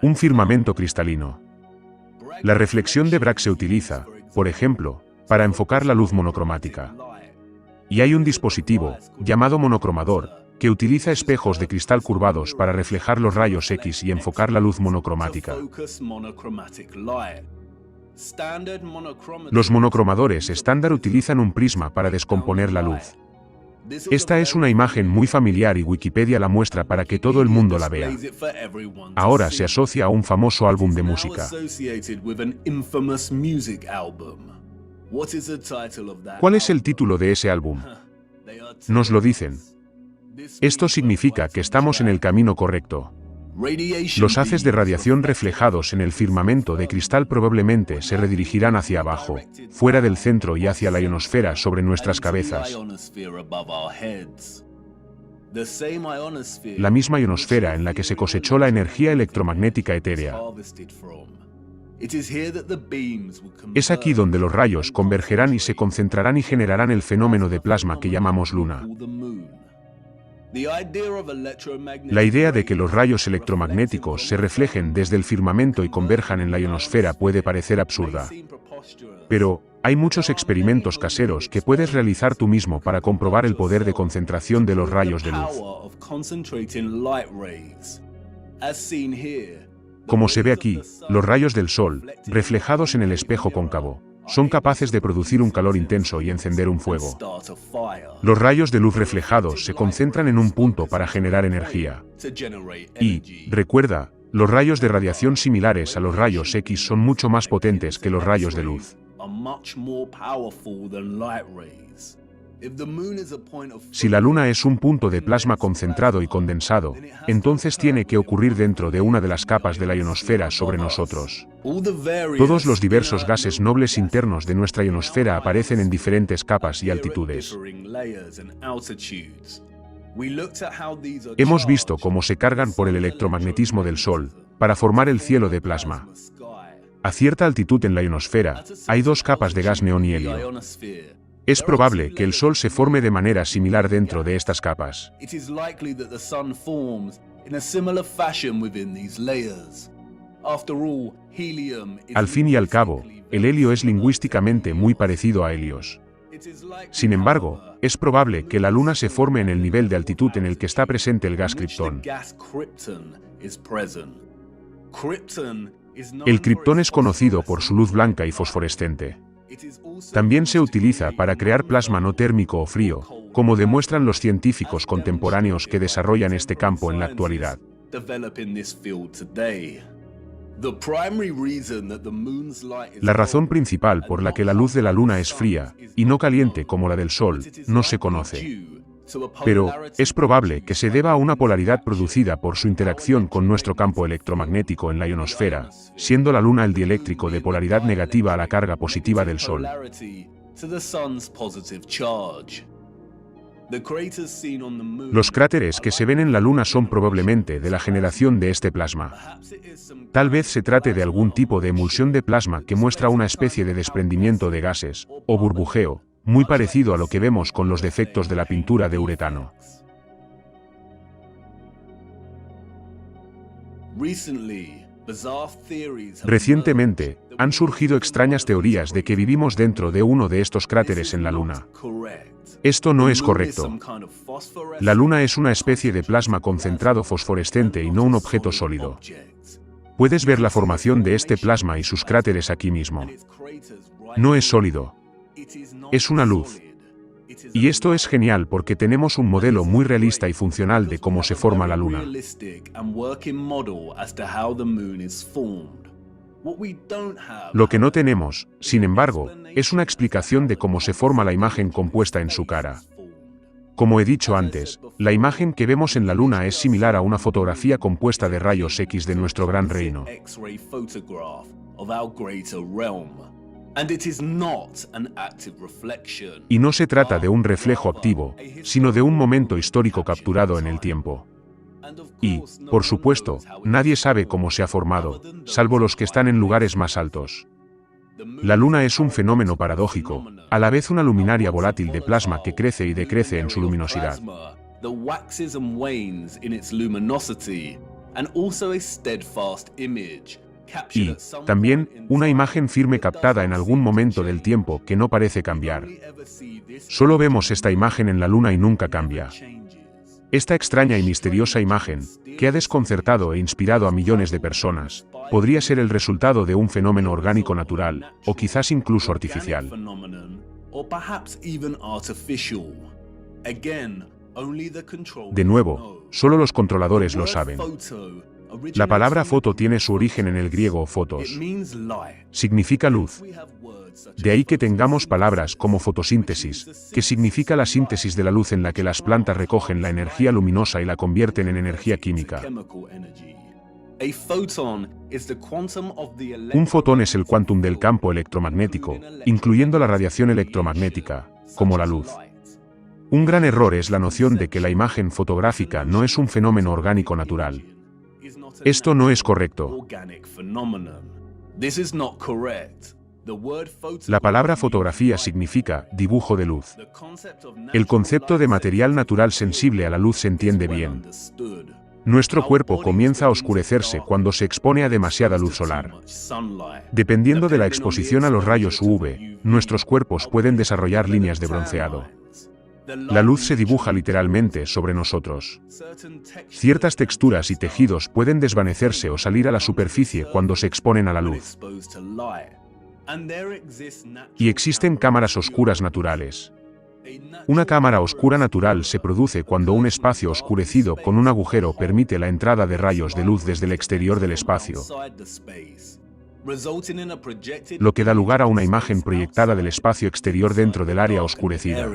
Un firmamento cristalino. La reflexión de Bragg se utiliza, por ejemplo, para enfocar la luz monocromática. Y hay un dispositivo, llamado monocromador, que utiliza espejos de cristal curvados para reflejar los rayos X y enfocar la luz monocromática. Los monocromadores estándar utilizan un prisma para descomponer la luz. Esta es una imagen muy familiar y Wikipedia la muestra para que todo el mundo la vea. Ahora se asocia a un famoso álbum de música. ¿Cuál es el título de ese álbum? Nos lo dicen. Esto significa que estamos en el camino correcto. Los haces de radiación reflejados en el firmamento de cristal probablemente se redirigirán hacia abajo, fuera del centro y hacia la ionosfera sobre nuestras cabezas. La misma ionosfera en la que se cosechó la energía electromagnética etérea. Es aquí donde los rayos convergerán y se concentrarán y generarán el fenómeno de plasma que llamamos luna. La idea de que los rayos electromagnéticos se reflejen desde el firmamento y converjan en la ionosfera puede parecer absurda. Pero, hay muchos experimentos caseros que puedes realizar tú mismo para comprobar el poder de concentración de los rayos de luz. Como se ve aquí, los rayos del Sol, reflejados en el espejo cóncavo, son capaces de producir un calor intenso y encender un fuego. Los rayos de luz reflejados se concentran en un punto para generar energía. Y, recuerda, los rayos de radiación similares a los rayos X son mucho más potentes que los rayos de luz. Si la Luna es un punto de plasma concentrado y condensado, entonces tiene que ocurrir dentro de una de las capas de la ionosfera sobre nosotros. Todos los diversos gases nobles internos de nuestra ionosfera aparecen en diferentes capas y altitudes. Hemos visto cómo se cargan por el electromagnetismo del Sol, para formar el cielo de plasma. A cierta altitud en la ionosfera, hay dos capas de gas neón y helio. Es probable que el Sol se forme de manera similar dentro de estas capas. Al fin y al cabo, el helio es lingüísticamente muy parecido a Helios. Sin embargo, es probable que la Luna se forme en el nivel de altitud en el que está presente el gas kriptón. El kriptón es conocido por su luz blanca y fosforescente. También se utiliza para crear plasma no térmico o frío, como demuestran los científicos contemporáneos que desarrollan este campo en la actualidad. La razón principal por la que la luz de la Luna es fría, y no caliente como la del Sol, no se conoce. Pero, es probable que se deba a una polaridad producida por su interacción con nuestro campo electromagnético en la ionosfera, siendo la Luna el dieléctrico de polaridad negativa a la carga positiva del Sol. Los cráteres que se ven en la Luna son probablemente de la generación de este plasma. Tal vez se trate de algún tipo de emulsión de plasma que muestra una especie de desprendimiento de gases, o burbujeo, muy parecido a lo que vemos con los defectos de la pintura de uretano. Recientemente, han surgido extrañas teorías de que vivimos dentro de uno de estos cráteres en la Luna. Esto no es correcto. La Luna es una especie de plasma concentrado fosforescente y no un objeto sólido. Puedes ver la formación de este plasma y sus cráteres aquí mismo. No es sólido. Es una luz. Y esto es genial porque tenemos un modelo muy realista y funcional de cómo se forma la Luna. Lo que no tenemos, sin embargo, es una explicación de cómo se forma la imagen compuesta en su cara. Como he dicho antes, la imagen que vemos en la Luna es similar a una fotografía compuesta de rayos X de nuestro gran reino. Y no se trata de un reflejo activo, sino de un momento histórico capturado en el tiempo. Y, por supuesto, nadie sabe cómo se ha formado, salvo los que están en lugares más altos. La Luna es un fenómeno paradójico, a la vez una luminaria volátil de plasma que crece y decrece en su luminosidad. Y, también, una imagen firme captada en algún momento del tiempo que no parece cambiar. Solo vemos esta imagen en la Luna y nunca cambia. Esta extraña y misteriosa imagen, que ha desconcertado e inspirado a millones de personas, podría ser el resultado de un fenómeno orgánico natural, o quizás incluso artificial. De nuevo, solo los controladores lo saben. La palabra foto tiene su origen en el griego fotos. Significa luz. De ahí que tengamos palabras como fotosíntesis, que significa la síntesis de la luz en la que las plantas recogen la energía luminosa y la convierten en energía química. Un fotón es el quantum del campo electromagnético, incluyendo la radiación electromagnética, como la luz. Un gran error es la noción de que la imagen fotográfica no es un fenómeno orgánico natural. Esto no es correcto. La palabra fotografía significa dibujo de luz. El concepto de material natural sensible a la luz se entiende bien. Nuestro cuerpo comienza a oscurecerse cuando se expone a demasiada luz solar. Dependiendo de la exposición a los rayos UV, nuestros cuerpos pueden desarrollar líneas de bronceado. La luz se dibuja literalmente sobre nosotros. Ciertas texturas y tejidos pueden desvanecerse o salir a la superficie cuando se exponen a la luz. Y existen cámaras oscuras naturales. Una cámara oscura natural se produce cuando un espacio oscurecido con un agujero permite la entrada de rayos de luz desde el exterior del espacio, lo que da lugar a una imagen proyectada del espacio exterior dentro del área oscurecida.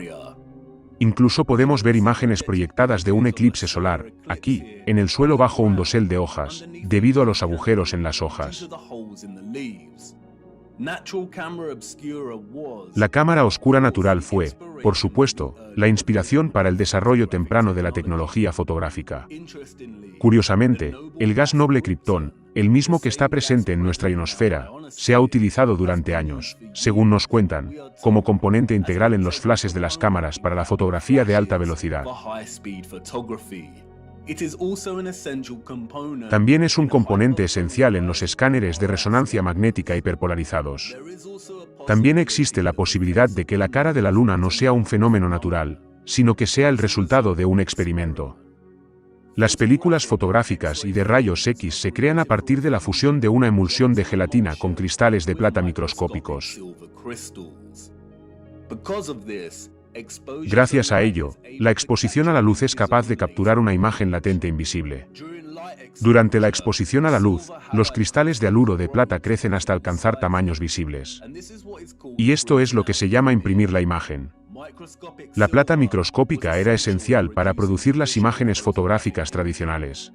Incluso podemos ver imágenes proyectadas de un eclipse solar, aquí, en el suelo bajo un dosel de hojas, debido a los agujeros en las hojas. La cámara oscura natural fue, por supuesto, la inspiración para el desarrollo temprano de la tecnología fotográfica. Curiosamente, el gas noble kriptón, el mismo que está presente en nuestra ionosfera, se ha utilizado durante años, según nos cuentan, como componente integral en los flashes de las cámaras para la fotografía de alta velocidad. También es un componente esencial en los escáneres de resonancia magnética hiperpolarizados. También existe la posibilidad de que la cara de la Luna no sea un fenómeno natural, sino que sea el resultado de un experimento. Las películas fotográficas y de rayos X se crean a partir de la fusión de una emulsión de gelatina con cristales de plata microscópicos. Gracias a ello, la exposición a la luz es capaz de capturar una imagen latente invisible. Durante la exposición a la luz, los cristales de haluro de plata crecen hasta alcanzar tamaños visibles. Y esto es lo que se llama imprimir la imagen. La plata microscópica era esencial para producir las imágenes fotográficas tradicionales.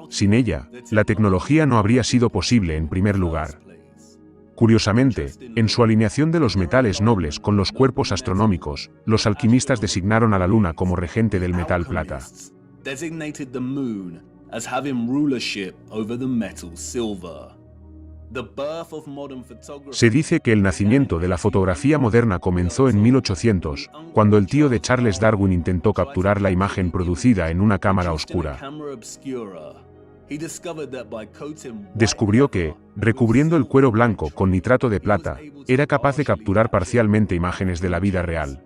Sin ella, la tecnología no habría sido posible en primer lugar. Curiosamente, en su alineación de los metales nobles con los cuerpos astronómicos, los alquimistas designaron a la Luna como regente del metal plata. Se dice que el nacimiento de la fotografía moderna comenzó en 1800, cuando el tío de Charles Darwin intentó capturar la imagen producida en una cámara oscura. Descubrió que, recubriendo el cuero blanco con nitrato de plata, era capaz de capturar parcialmente imágenes de la vida real.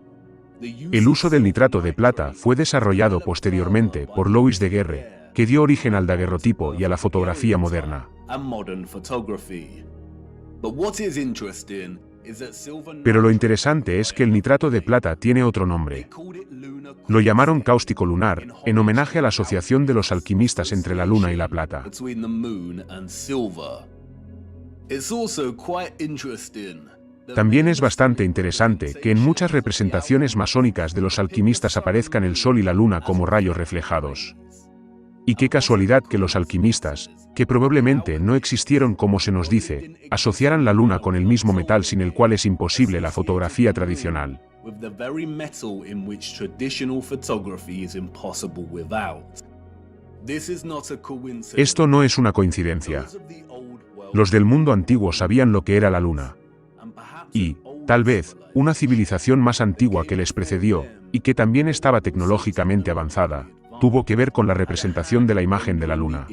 El uso del nitrato de plata fue desarrollado posteriormente por Louis Daguerre, que dio origen al daguerrotipo y a la fotografía moderna. Pero lo interesante es que el nitrato de plata tiene otro nombre. Lo llamaron cáustico lunar, en homenaje a la asociación de los alquimistas entre la luna y la plata. También es bastante interesante que en muchas representaciones masónicas de los alquimistas aparezcan el sol y la luna como rayos reflejados. Y qué casualidad que los alquimistas, que probablemente no existieron como se nos dice, asociaran la luna con el mismo metal sin el cual es imposible la fotografía tradicional. Esto no es una coincidencia. Los del mundo antiguo sabían lo que era la luna. Y, tal vez, una civilización más antigua que les precedió, y que también estaba tecnológicamente avanzada, tuvo que ver con la representación de la imagen de la luna.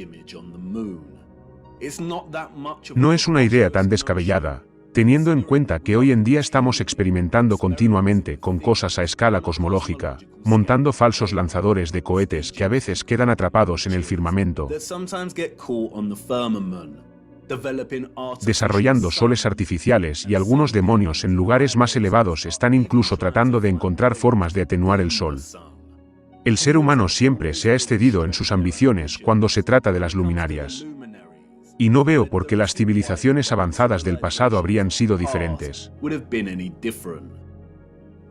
No es una idea tan descabellada, teniendo en cuenta que hoy en día estamos experimentando continuamente con cosas a escala cosmológica, montando falsos lanzadores de cohetes que a veces quedan atrapados en el firmamento, desarrollando soles artificiales, y algunos demonios en lugares más elevados están incluso tratando de encontrar formas de atenuar el sol. El ser humano siempre se ha excedido en sus ambiciones cuando se trata de las luminarias. Y no veo por qué las civilizaciones avanzadas del pasado habrían sido diferentes.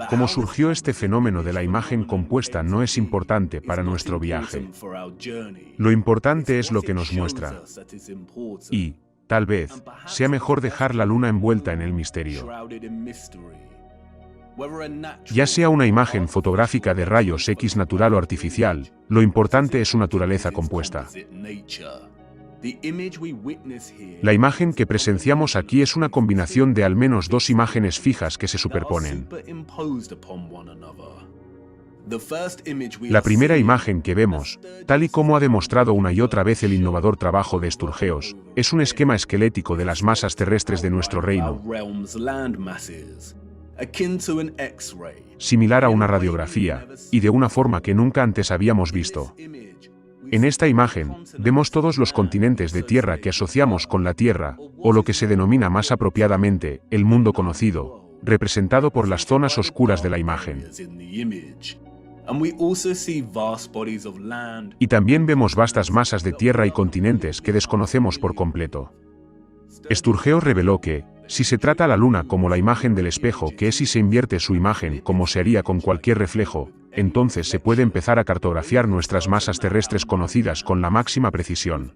Cómo surgió este fenómeno de la imagen compuesta no es importante para nuestro viaje. Lo importante es lo que nos muestra. Y, tal vez, sea mejor dejar la luna envuelta en el misterio. Ya sea una imagen fotográfica de rayos X natural o artificial, lo importante es su naturaleza compuesta. La imagen que presenciamos aquí es una combinación de al menos dos imágenes fijas que se superponen. La primera imagen que vemos, tal y como ha demostrado una y otra vez el innovador trabajo de Sturgeos, es un esquema esquelético de las masas terrestres de nuestro reino, similar a una radiografía, y de una forma que nunca antes habíamos visto. En esta imagen, vemos todos los continentes de tierra que asociamos con la Tierra, o lo que se denomina más apropiadamente, el mundo conocido, representado por las zonas oscuras de la imagen. Y también vemos vastas masas de tierra y continentes que desconocemos por completo. Sturgeos reveló que, si se trata a la luna como la imagen del espejo que es y se invierte su imagen como se haría con cualquier reflejo, entonces se puede empezar a cartografiar nuestras masas terrestres conocidas con la máxima precisión.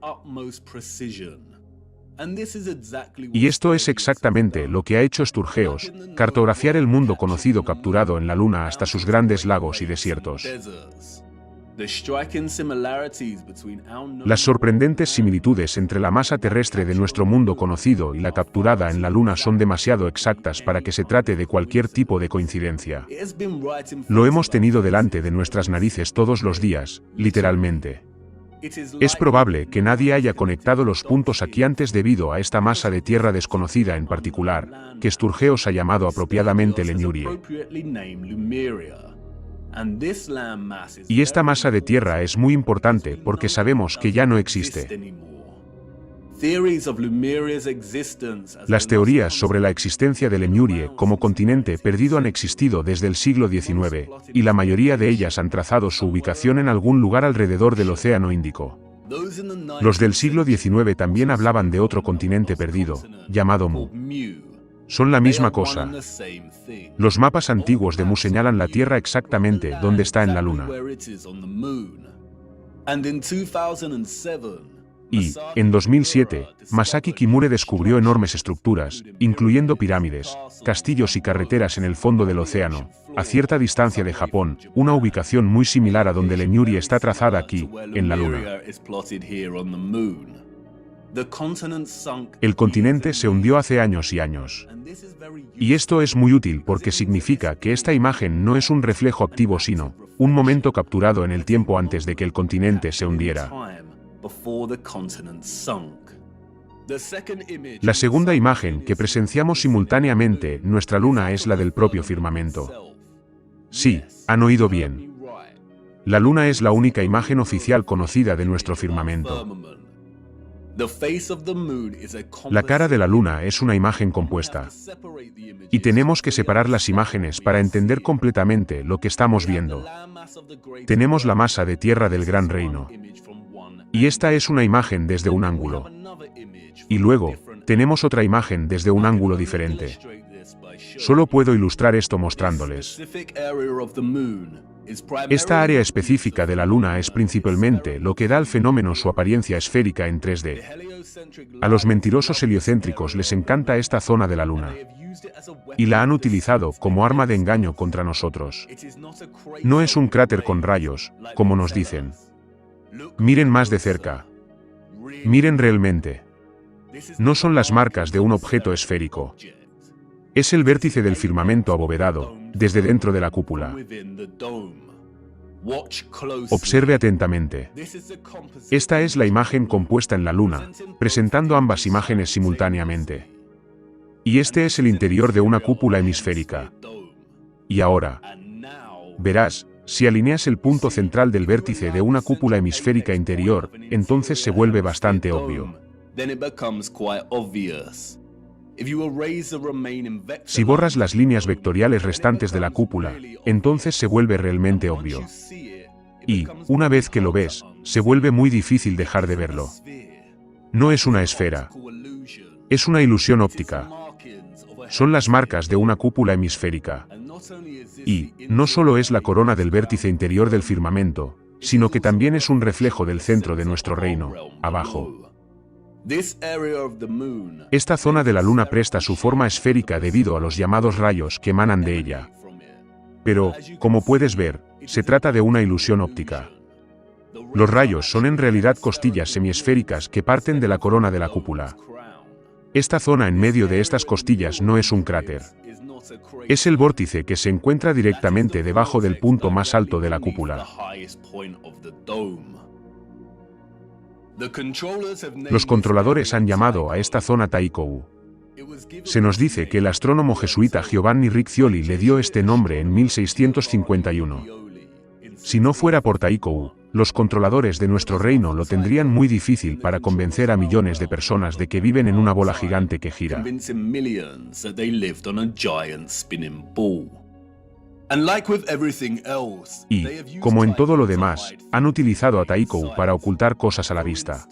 Y esto es exactamente lo que ha hecho Sturgeos, cartografiar el mundo conocido capturado en la luna hasta sus grandes lagos y desiertos. Las sorprendentes similitudes entre la masa terrestre de nuestro mundo conocido y la capturada en la luna son demasiado exactas para que se trate de cualquier tipo de coincidencia. Lo hemos tenido delante de nuestras narices todos los días, literalmente. Es probable que nadie haya conectado los puntos aquí antes debido a esta masa de tierra desconocida en particular, que Sturgeos ha llamado apropiadamente Lemurie. Y esta masa de tierra es muy importante porque sabemos que ya no existe. Las teorías sobre la existencia de Lemurie como continente perdido han existido desde el siglo XIX, y la mayoría de ellas han trazado su ubicación en algún lugar alrededor del Océano Índico. Los del siglo XIX también hablaban de otro continente perdido, llamado Mu. Son la misma cosa. Los mapas antiguos de Mu señalan la Tierra exactamente donde está en la Luna. Y, en 2007, Masaki Kimure descubrió enormes estructuras, incluyendo pirámides, castillos y carreteras en el fondo del océano, a cierta distancia de Japón, una ubicación muy similar a donde Lemuria está trazada aquí, en la Luna. El continente se hundió hace años y años. Y esto es muy útil porque significa que esta imagen no es un reflejo activo sino un momento capturado en el tiempo antes de que el continente se hundiera. La segunda imagen que presenciamos simultáneamente en nuestra Luna es la del propio firmamento. Sí, han oído bien. La Luna es la única imagen oficial conocida de nuestro firmamento. La cara de la Luna es una imagen compuesta. Y tenemos que separar las imágenes para entender completamente lo que estamos viendo. Tenemos la masa de tierra del Gran Reino. Y esta es una imagen desde un ángulo. Y luego, tenemos otra imagen desde un ángulo diferente. Solo puedo ilustrar esto mostrándoles. Esta área específica de la Luna es principalmente lo que da al fenómeno su apariencia esférica en 3D. A los mentirosos heliocéntricos les encanta esta zona de la Luna. Y la han utilizado como arma de engaño contra nosotros. No es un cráter con rayos, como nos dicen. Miren más de cerca. Miren realmente. No son las marcas de un objeto esférico. Es el vértice del firmamento abovedado, desde dentro de la cúpula. Observe atentamente. Esta es la imagen compuesta en la Luna, presentando ambas imágenes simultáneamente. Y este es el interior de una cúpula hemisférica. Y ahora, verás, si alineas el punto central del vértice de una cúpula hemisférica interior, entonces se vuelve bastante obvio. Si borras las líneas vectoriales restantes de la cúpula, entonces se vuelve realmente obvio. Y, una vez que lo ves, se vuelve muy difícil dejar de verlo. No es una esfera. Es una ilusión óptica. Son las marcas de una cúpula hemisférica. Y, no solo es la corona del vértice interior del firmamento, sino que también es un reflejo del centro de nuestro reino, abajo. Esta zona de la Luna presta su forma esférica debido a los llamados rayos que emanan de ella. Pero, como puedes ver, se trata de una ilusión óptica. Los rayos son en realidad costillas semiesféricas que parten de la corona de la cúpula. Esta zona en medio de estas costillas no es un cráter. Es el vórtice que se encuentra directamente debajo del punto más alto de la cúpula. Los controladores han llamado a esta zona Taikou. Se nos dice que el astrónomo jesuita Giovanni Riccioli le dio este nombre en 1651. Si no fuera por Taikou, los controladores de nuestro reino lo tendrían muy difícil para convencer a millones de personas de que viven en una bola gigante que gira. Y, como en todo lo demás, han utilizado a Taikou para ocultar cosas a la vista.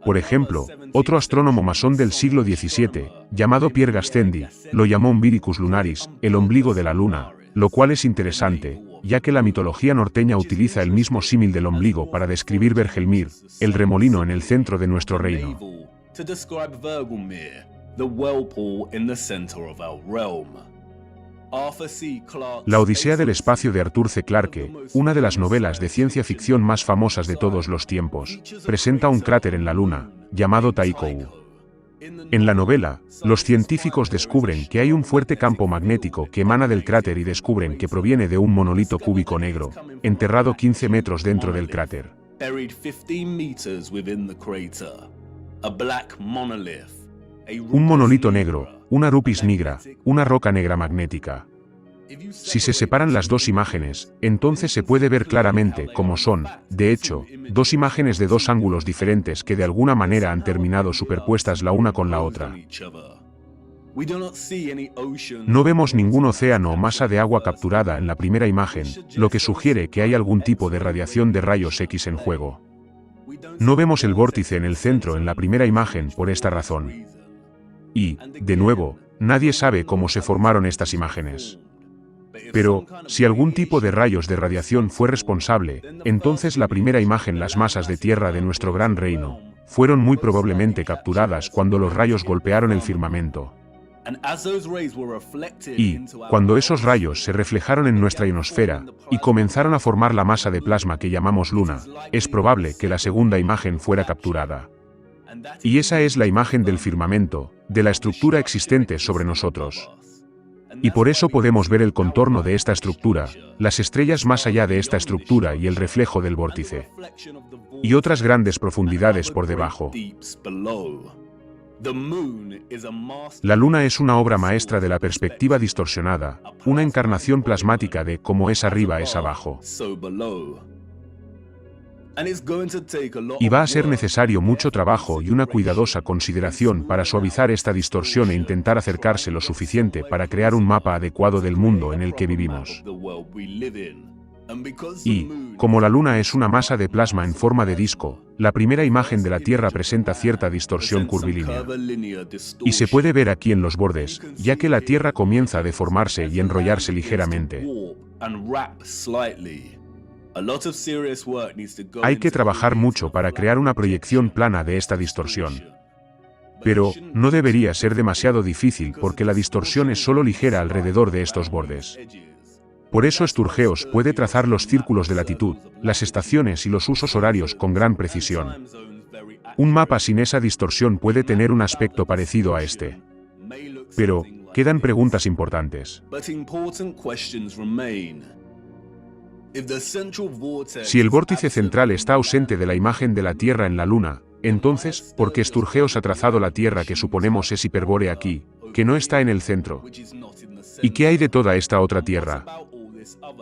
Por ejemplo, otro astrónomo masón del siglo XVII, llamado Pierre Gassendi, lo llamó Umbilicus lunaris, el ombligo de la luna, lo cual es interesante, ya que la mitología norteña utiliza el mismo símil del ombligo para describir Vergelmir, el remolino en el centro de nuestro reino. La Odisea del espacio de Arthur C. Clarke, una de las novelas de ciencia ficción más famosas de todos los tiempos, presenta un cráter en la Luna, llamado Taikou. En la novela, los científicos descubren que hay un fuerte campo magnético que emana del cráter y descubren que proviene de un monolito cúbico negro, enterrado 15 metros dentro del cráter. Un monolito negro, una rupis nigra, una roca negra magnética. Si se separan las dos imágenes, entonces se puede ver claramente cómo son, de hecho, dos imágenes de dos ángulos diferentes que de alguna manera han terminado superpuestas la una con la otra. No vemos ningún océano o masa de agua capturada en la primera imagen, lo que sugiere que hay algún tipo de radiación de rayos X en juego. No vemos el vórtice en el centro en la primera imagen por esta razón. Y, de nuevo, nadie sabe cómo se formaron estas imágenes. Pero, si algún tipo de rayos de radiación fue responsable, entonces la primera imagen, las masas de tierra de nuestro gran reino, fueron muy probablemente capturadas cuando los rayos golpearon el firmamento. Y, cuando esos rayos se reflejaron en nuestra ionosfera, y comenzaron a formar la masa de plasma que llamamos luna, es probable que la segunda imagen fuera capturada. Y esa es la imagen del firmamento, de la estructura existente sobre nosotros. Y por eso podemos ver el contorno de esta estructura, las estrellas más allá de esta estructura y el reflejo del vórtice. Y otras grandes profundidades por debajo. La luna es una obra maestra de la perspectiva distorsionada, una encarnación plasmática de como es arriba es abajo. Y va a ser necesario mucho trabajo y una cuidadosa consideración para suavizar esta distorsión e intentar acercarse lo suficiente para crear un mapa adecuado del mundo en el que vivimos. Y, como la luna es una masa de plasma en forma de disco, la primera imagen de la Tierra presenta cierta distorsión curvilínea. Y se puede ver aquí en los bordes, ya que la Tierra comienza a deformarse y enrollarse ligeramente. Hay que trabajar mucho para crear una proyección plana de esta distorsión. Pero, no debería ser demasiado difícil porque la distorsión es solo ligera alrededor de estos bordes. Por eso Sturgeos puede trazar los círculos de latitud, las estaciones y los usos horarios con gran precisión. Un mapa sin esa distorsión puede tener un aspecto parecido a este. Pero, quedan preguntas importantes. Si el vórtice central está ausente de la imagen de la Tierra en la Luna, entonces, ¿por qué Sturgeos ha trazado la Tierra que suponemos es Hiperbórea aquí, que no está en el centro? ¿Y qué hay de toda esta otra Tierra?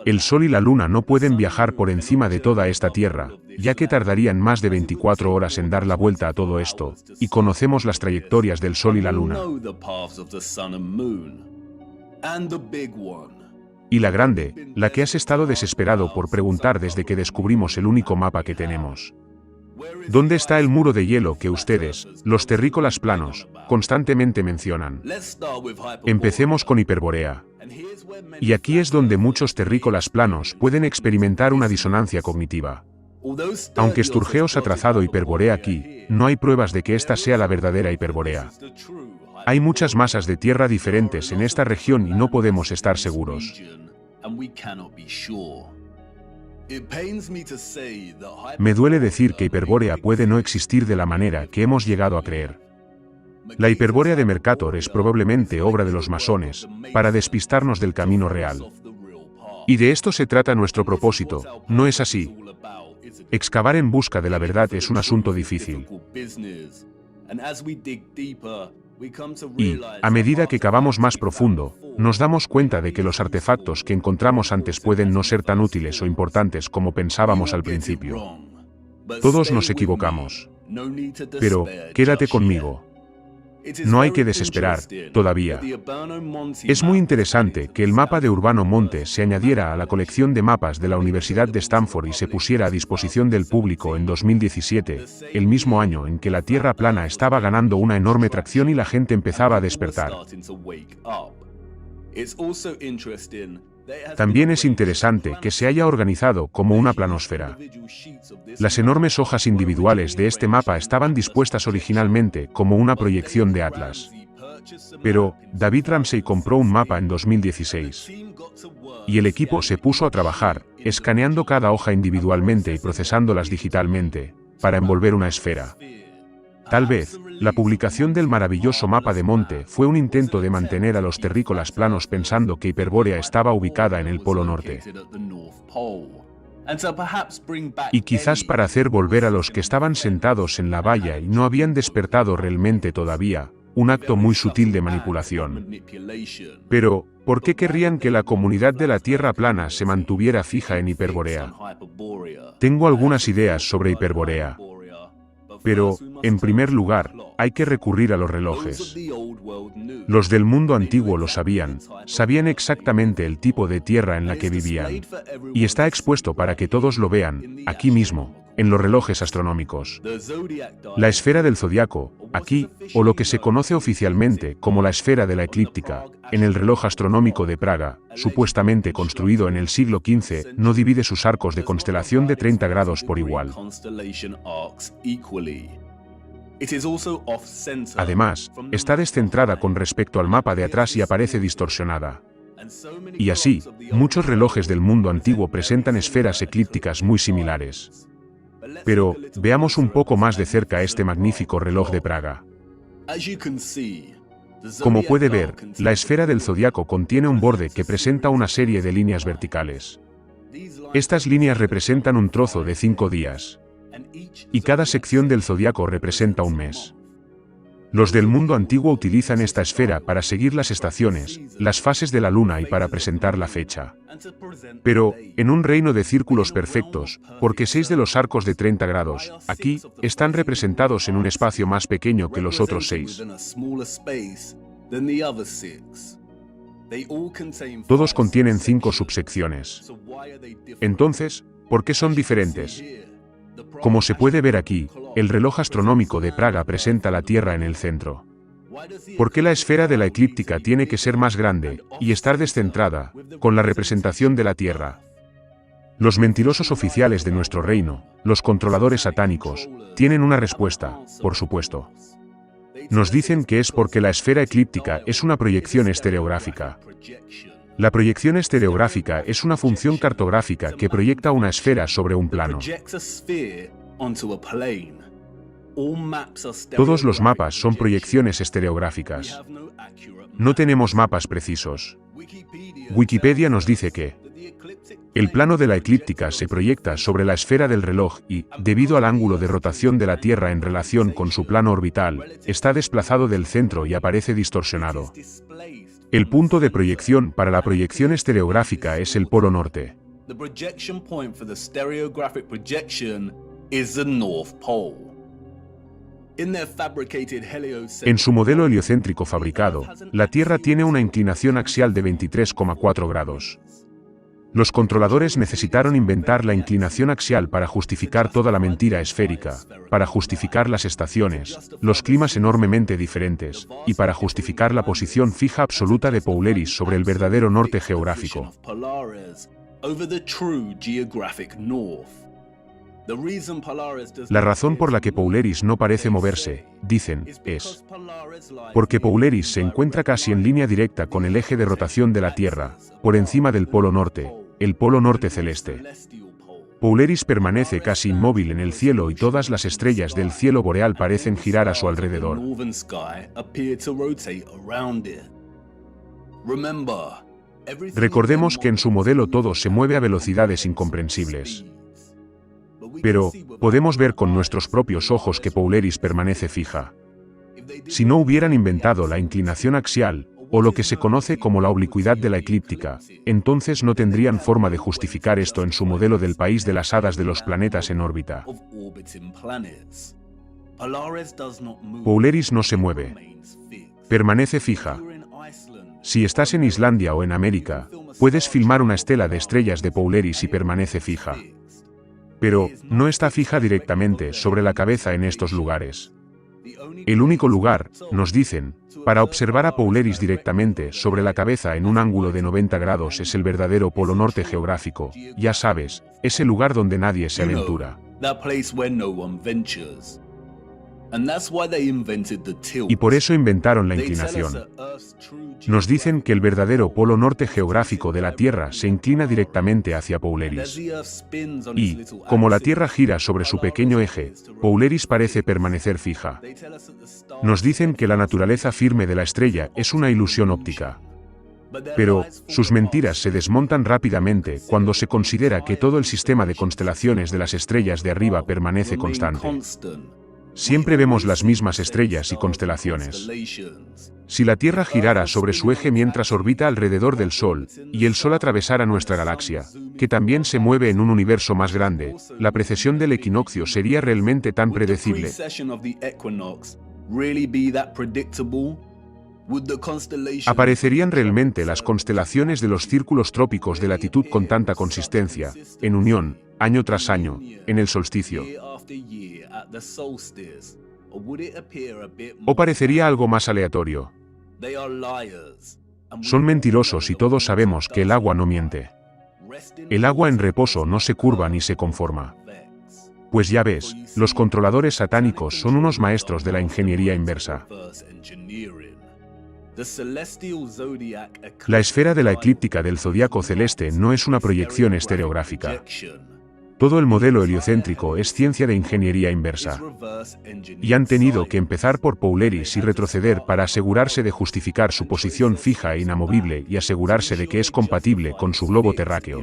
El Sol y la Luna no pueden viajar por encima de toda esta Tierra, ya que tardarían más de 24 horas en dar la vuelta a todo esto, y conocemos las trayectorias del Sol y la Luna. Y la grande, la que has estado desesperado por preguntar desde que descubrimos el único mapa que tenemos. ¿Dónde está el muro de hielo que ustedes, los terrícolas planos, constantemente mencionan? Empecemos con Hiperbórea. Y aquí es donde muchos terrícolas planos pueden experimentar una disonancia cognitiva. Aunque Sturgeos ha trazado Hiperbórea aquí, no hay pruebas de que esta sea la verdadera Hiperbórea. Hay muchas masas de tierra diferentes en esta región y no podemos estar seguros. Me duele decir que Hiperbórea puede no existir de la manera que hemos llegado a creer. La Hiperbórea de Mercator es probablemente obra de los masones, para despistarnos del camino real. Y de esto se trata nuestro propósito, ¿no es así? Excavar en busca de la verdad es un asunto difícil. Y, a medida que cavamos más profundo, nos damos cuenta de que los artefactos que encontramos antes pueden no ser tan útiles o importantes como pensábamos al principio. Todos nos equivocamos. Pero, quédate conmigo. No hay que desesperar, todavía. Es muy interesante que el mapa de Urbano Monte se añadiera a la colección de mapas de la Universidad de Stanford y se pusiera a disposición del público en 2017, el mismo año en que la Tierra plana estaba ganando una enorme tracción y la gente empezaba a despertar. También es interesante que se haya organizado como una planosfera. Las enormes hojas individuales de este mapa estaban dispuestas originalmente como una proyección de Atlas. Pero, David Ramsey compró un mapa en 2016. Y el equipo se puso a trabajar, escaneando cada hoja individualmente y procesándolas digitalmente, para envolver una esfera. Tal vez, la publicación del maravilloso mapa de Monte fue un intento de mantener a los terrícolas planos pensando que Hiperbórea estaba ubicada en el Polo Norte. Y quizás para hacer volver a los que estaban sentados en la valla y no habían despertado realmente todavía, un acto muy sutil de manipulación. Pero, ¿por qué querrían que la comunidad de la Tierra plana se mantuviera fija en Hiperbórea? Tengo algunas ideas sobre Hiperbórea. Pero, en primer lugar, hay que recurrir a los relojes. Los del mundo antiguo lo sabían exactamente el tipo de tierra en la que vivían. Y está expuesto para que todos lo vean, aquí mismo, en los relojes astronómicos. La esfera del zodiaco, aquí, o lo que se conoce oficialmente como la esfera de la eclíptica, en el reloj astronómico de Praga, supuestamente construido en el siglo XV, no divide sus arcos de constelación de 30 grados por igual. Además, está descentrada con respecto al mapa de atrás y aparece distorsionada. Y así, muchos relojes del mundo antiguo presentan esferas eclípticas muy similares. Pero, veamos un poco más de cerca este magnífico reloj de Praga. Como puede ver, la esfera del zodiaco contiene un borde que presenta una serie de líneas verticales. Estas líneas representan un trozo de 5 días. Y cada sección del zodiaco representa un mes. Los del mundo antiguo utilizan esta esfera para seguir las estaciones, las fases de la luna y para presentar la fecha. Pero, en un reino de círculos perfectos, porque 6 de los arcos de 30 grados, aquí, están representados en un espacio más pequeño que los otros 6. Todos contienen 5 subsecciones. Entonces, ¿por qué son diferentes? Como se puede ver aquí, el reloj astronómico de Praga presenta la Tierra en el centro. ¿Por qué la esfera de la eclíptica tiene que ser más grande y estar descentrada, con la representación de la Tierra? Los mentirosos oficiales de nuestro reino, los controladores satánicos, tienen una respuesta, por supuesto. Nos dicen que es porque la esfera eclíptica es una proyección estereográfica. La proyección estereográfica es una función cartográfica que proyecta una esfera sobre un plano. Todos los mapas son proyecciones estereográficas. No tenemos mapas precisos. Wikipedia nos dice que el plano de la eclíptica se proyecta sobre la esfera del reloj y, debido al ángulo de rotación de la Tierra en relación con su plano orbital, está desplazado del centro y aparece distorsionado. El punto de proyección para la proyección estereográfica es el polo norte. En su modelo heliocéntrico fabricado, la Tierra tiene una inclinación axial de 23,4 grados. Los controladores necesitaron inventar la inclinación axial para justificar toda la mentira esférica, para justificar las estaciones, los climas enormemente diferentes, y para justificar la posición fija absoluta de Polaris sobre el verdadero norte geográfico. La razón por la que Polaris no parece moverse, dicen, es porque Polaris se encuentra casi en línea directa con el eje de rotación de la Tierra, por encima del polo norte, el polo norte celeste. Polaris permanece casi inmóvil en el cielo y todas las estrellas del cielo boreal parecen girar a su alrededor. Recordemos que en su modelo todo se mueve a velocidades incomprensibles. Pero, podemos ver con nuestros propios ojos que Polaris permanece fija. Si no hubieran inventado la inclinación axial, o lo que se conoce como la oblicuidad de la eclíptica, entonces no tendrían forma de justificar esto en su modelo del país de las hadas de los planetas en órbita. Polaris no se mueve. Permanece fija. Si estás en Islandia o en América, puedes filmar una estela de estrellas de Polaris y permanece fija. Pero, no está fija directamente sobre la cabeza en estos lugares. El único lugar, nos dicen, para observar a Polaris directamente sobre la cabeza en un ángulo de 90 grados es el verdadero polo norte geográfico, ya sabes, ese lugar donde nadie se aventura. Y por eso inventaron la inclinación. Nos dicen que el verdadero polo norte geográfico de la Tierra se inclina directamente hacia Polaris. Y, como la Tierra gira sobre su pequeño eje, Polaris parece permanecer fija. Nos dicen que la naturaleza firme de la estrella es una ilusión óptica. Pero, sus mentiras se desmontan rápidamente cuando se considera que todo el sistema de constelaciones de las estrellas de arriba permanece constante. Siempre vemos las mismas estrellas y constelaciones. Si la Tierra girara sobre su eje mientras orbita alrededor del Sol, y el Sol atravesara nuestra galaxia, que también se mueve en un universo más grande, la precesión del equinoccio sería realmente tan predecible. ¿Aparecerían realmente las constelaciones de los círculos trópicos de latitud con tanta consistencia, en unión, año tras año, en el solsticio? ¿O parecería algo más aleatorio? Son mentirosos y todos sabemos que el agua no miente. El agua en reposo no se curva ni se conforma. Pues ya ves, los controladores satánicos son unos maestros de la ingeniería inversa. La esfera de la eclíptica del zodiaco celeste no es una proyección estereográfica. Todo el modelo heliocéntrico es ciencia de ingeniería inversa. Y han tenido que empezar por Polaris y retroceder para asegurarse de justificar su posición fija e inamovible y asegurarse de que es compatible con su globo terráqueo.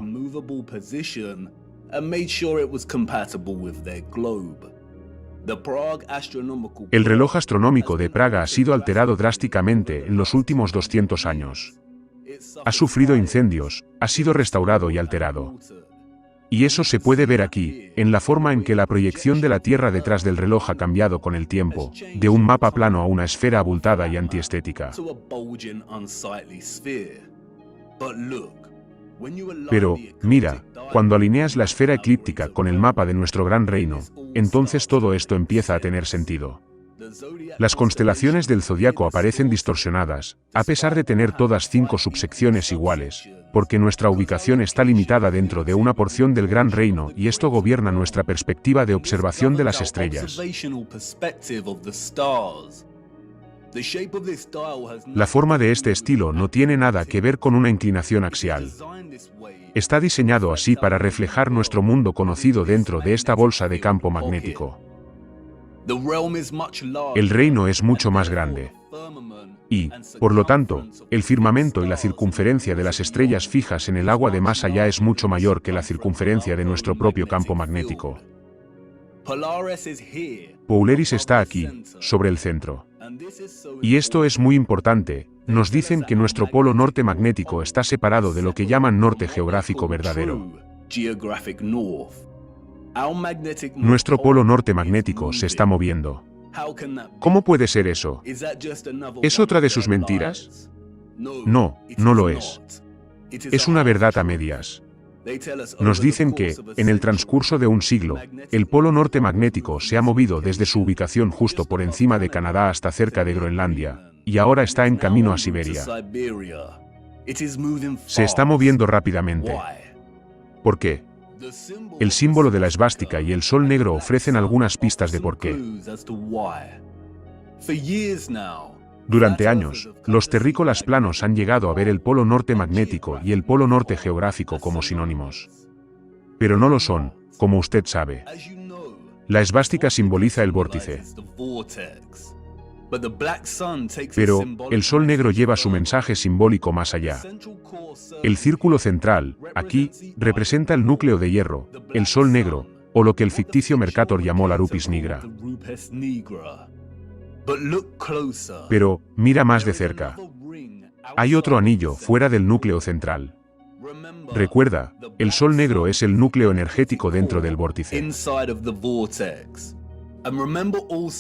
El reloj astronómico de Praga ha sido alterado drásticamente en los últimos 200 años. Ha sufrido incendios, ha sido restaurado y alterado. Y eso se puede ver aquí, en la forma en que la proyección de la Tierra detrás del reloj ha cambiado con el tiempo, de un mapa plano a una esfera abultada y antiestética. Pero, mira, cuando alineas la esfera eclíptica con el mapa de nuestro gran reino, entonces todo esto empieza a tener sentido. Las constelaciones del zodiaco aparecen distorsionadas, a pesar de tener todas 5 subsecciones iguales, porque nuestra ubicación está limitada dentro de una porción del gran reino y esto gobierna nuestra perspectiva de observación de las estrellas. La forma de este estilo no tiene nada que ver con una inclinación axial. Está diseñado así para reflejar nuestro mundo conocido dentro de esta bolsa de campo magnético. El reino es mucho más grande. Y, por lo tanto, el firmamento y la circunferencia de las estrellas fijas en el agua de más allá es mucho mayor que la circunferencia de nuestro propio campo magnético. Polaris está aquí, sobre el centro. Y esto es muy importante, nos dicen que nuestro polo norte magnético está separado de lo que llaman norte geográfico verdadero. Nuestro polo norte magnético se está moviendo. ¿Cómo puede ser eso? ¿Es otra de sus mentiras? No, no lo es. Es una verdad a medias. Nos dicen que, en el transcurso de un siglo, el polo norte magnético se ha movido desde su ubicación justo por encima de Canadá hasta cerca de Groenlandia, y ahora está en camino a Siberia. Se está moviendo rápidamente. ¿Por qué? El símbolo de la esvástica y el sol negro ofrecen algunas pistas de por qué. Durante años, los terrícolas planos han llegado a ver el polo norte magnético y el polo norte geográfico como sinónimos. Pero no lo son, como usted sabe. La esvástica simboliza el vórtice. Pero, el sol negro lleva su mensaje simbólico más allá. El círculo central, aquí, representa el núcleo de hierro, el sol negro, o lo que el ficticio Mercator llamó la Rupes nigra. Pero, mira más de cerca. Hay otro anillo fuera del núcleo central. Recuerda, el sol negro es el núcleo energético dentro del vórtice.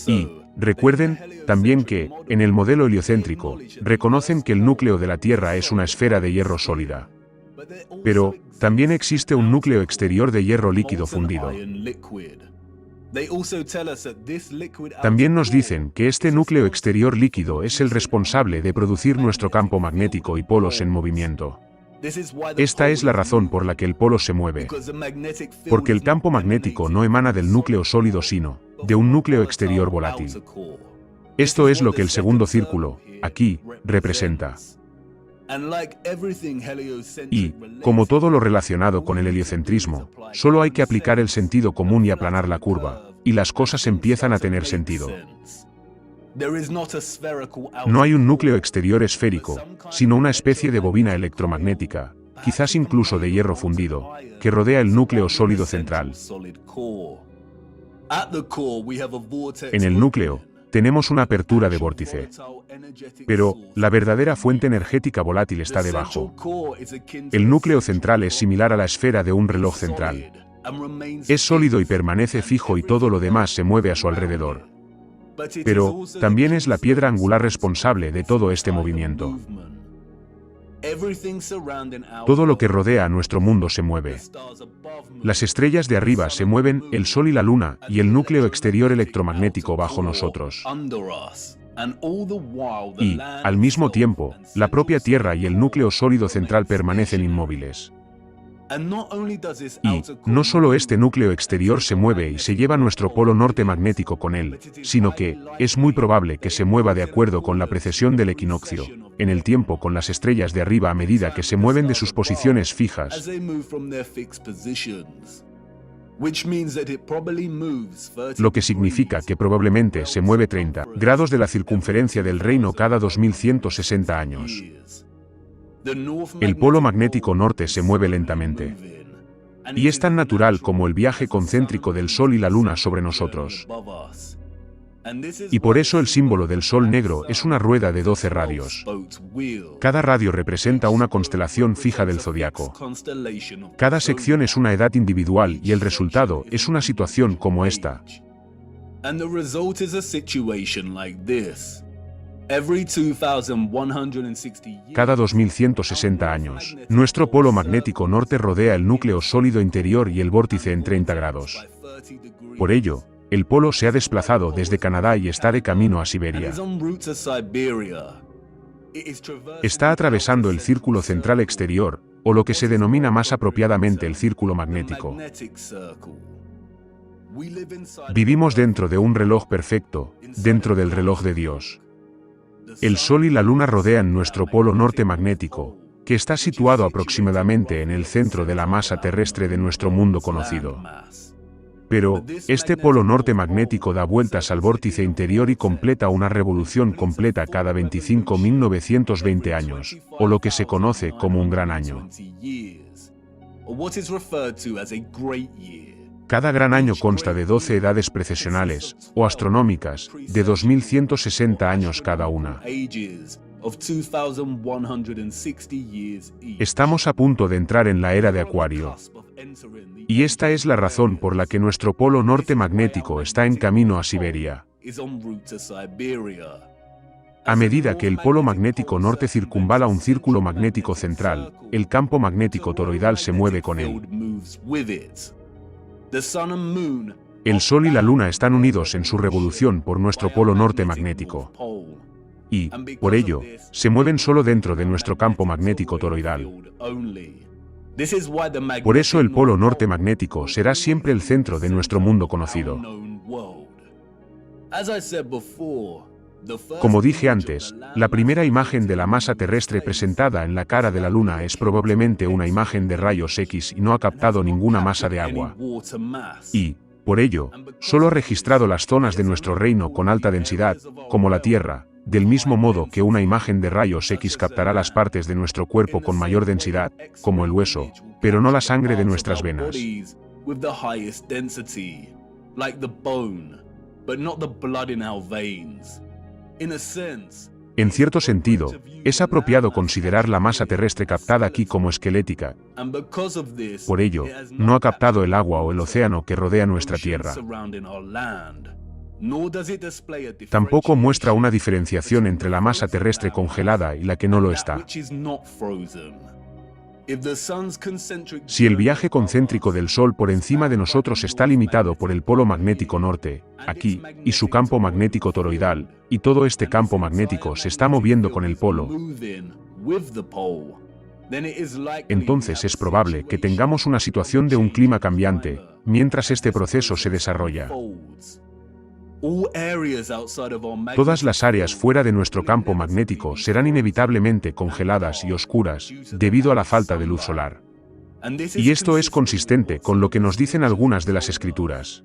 Y, recuerden, también que, en el modelo heliocéntrico, reconocen que el núcleo de la Tierra es una esfera de hierro sólida. Pero, también existe un núcleo exterior de hierro líquido fundido. También nos dicen que este núcleo exterior líquido es el responsable de producir nuestro campo magnético y polos en movimiento. Esta es la razón por la que el polo se mueve. Porque el campo magnético no emana del núcleo sólido sino de un núcleo exterior volátil. Esto es lo que el segundo círculo, aquí, representa. Y, como todo lo relacionado con el heliocentrismo, solo hay que aplicar el sentido común y aplanar la curva, y las cosas empiezan a tener sentido. No hay un núcleo exterior esférico, sino una especie de bobina electromagnética, quizás incluso de hierro fundido, que rodea el núcleo sólido central. En el núcleo, tenemos una apertura de vórtice. Pero, la verdadera fuente energética volátil está debajo. El núcleo central es similar a la esfera de un reloj central. Es sólido y permanece fijo y todo lo demás se mueve a su alrededor. Pero, también es la piedra angular responsable de todo este movimiento. Todo lo que rodea a nuestro mundo se mueve. Las estrellas de arriba se mueven, el Sol y la Luna, y el núcleo exterior electromagnético bajo nosotros. Y, al mismo tiempo, la propia Tierra y el núcleo sólido central permanecen inmóviles. Y, no solo este núcleo exterior se mueve y se lleva nuestro polo norte magnético con él, sino que, es muy probable que se mueva de acuerdo con la precesión del equinoccio, en el tiempo con las estrellas de arriba a medida que se mueven de sus posiciones fijas. Lo que significa que probablemente se mueve 30 grados de la circunferencia del reino cada 2160 años. El polo magnético norte se mueve lentamente. Y es tan natural como el viaje concéntrico del Sol y la Luna sobre nosotros. Y por eso el símbolo del Sol negro es una rueda de 12 radios. Cada radio representa una constelación fija del zodiaco. Cada sección es una edad individual y el resultado es una situación como esta. Cada 2160 años, nuestro polo magnético norte rodea el núcleo sólido interior y el vórtice en 30 grados. Por ello, el polo se ha desplazado desde Canadá y está de camino a Siberia. Está atravesando el círculo central exterior, o lo que se denomina más apropiadamente el círculo magnético. Vivimos dentro de un reloj perfecto, dentro del reloj de Dios. El Sol y la Luna rodean nuestro polo norte magnético, que está situado aproximadamente en el centro de la masa terrestre de nuestro mundo conocido. Pero, este polo norte magnético da vueltas al vórtice interior y completa una revolución completa cada 25.920 años, o lo que se conoce como un gran año. Cada gran año consta de 12 edades precesionales, o astronómicas, de 2160 años cada una. Estamos a punto de entrar en la era de Acuario. Y esta es la razón por la que nuestro polo norte magnético está en camino a Siberia. A medida que el polo magnético norte circunvala un círculo magnético central, el campo magnético toroidal se mueve con él. El Sol y la Luna están unidos en su revolución por nuestro polo norte magnético. Y, por ello, se mueven solo dentro de nuestro campo magnético toroidal. Por eso el polo norte magnético será siempre el centro de nuestro mundo conocido. Como dije antes, la primera imagen de la masa terrestre presentada en la cara de la Luna es probablemente una imagen de rayos X y no ha captado ninguna masa de agua. Y, por ello, solo ha registrado las zonas de nuestro reino con alta densidad, como la Tierra, del mismo modo que una imagen de rayos X captará las partes de nuestro cuerpo con mayor densidad, como el hueso, pero no la sangre de nuestras venas. En cierto sentido, es apropiado considerar la masa terrestre captada aquí como esquelética. Por ello, no ha captado el agua o el océano que rodea nuestra Tierra. Tampoco muestra una diferenciación entre la masa terrestre congelada y la que no lo está. Si el viaje concéntrico del Sol por encima de nosotros está limitado por el polo magnético norte, aquí, y su campo magnético toroidal, y todo este campo magnético se está moviendo con el polo, entonces es probable que tengamos una situación de un clima cambiante, mientras este proceso se desarrolla. Todas las áreas fuera de nuestro campo magnético serán inevitablemente congeladas y oscuras, debido a la falta de luz solar. Y esto es consistente con lo que nos dicen algunas de las escrituras.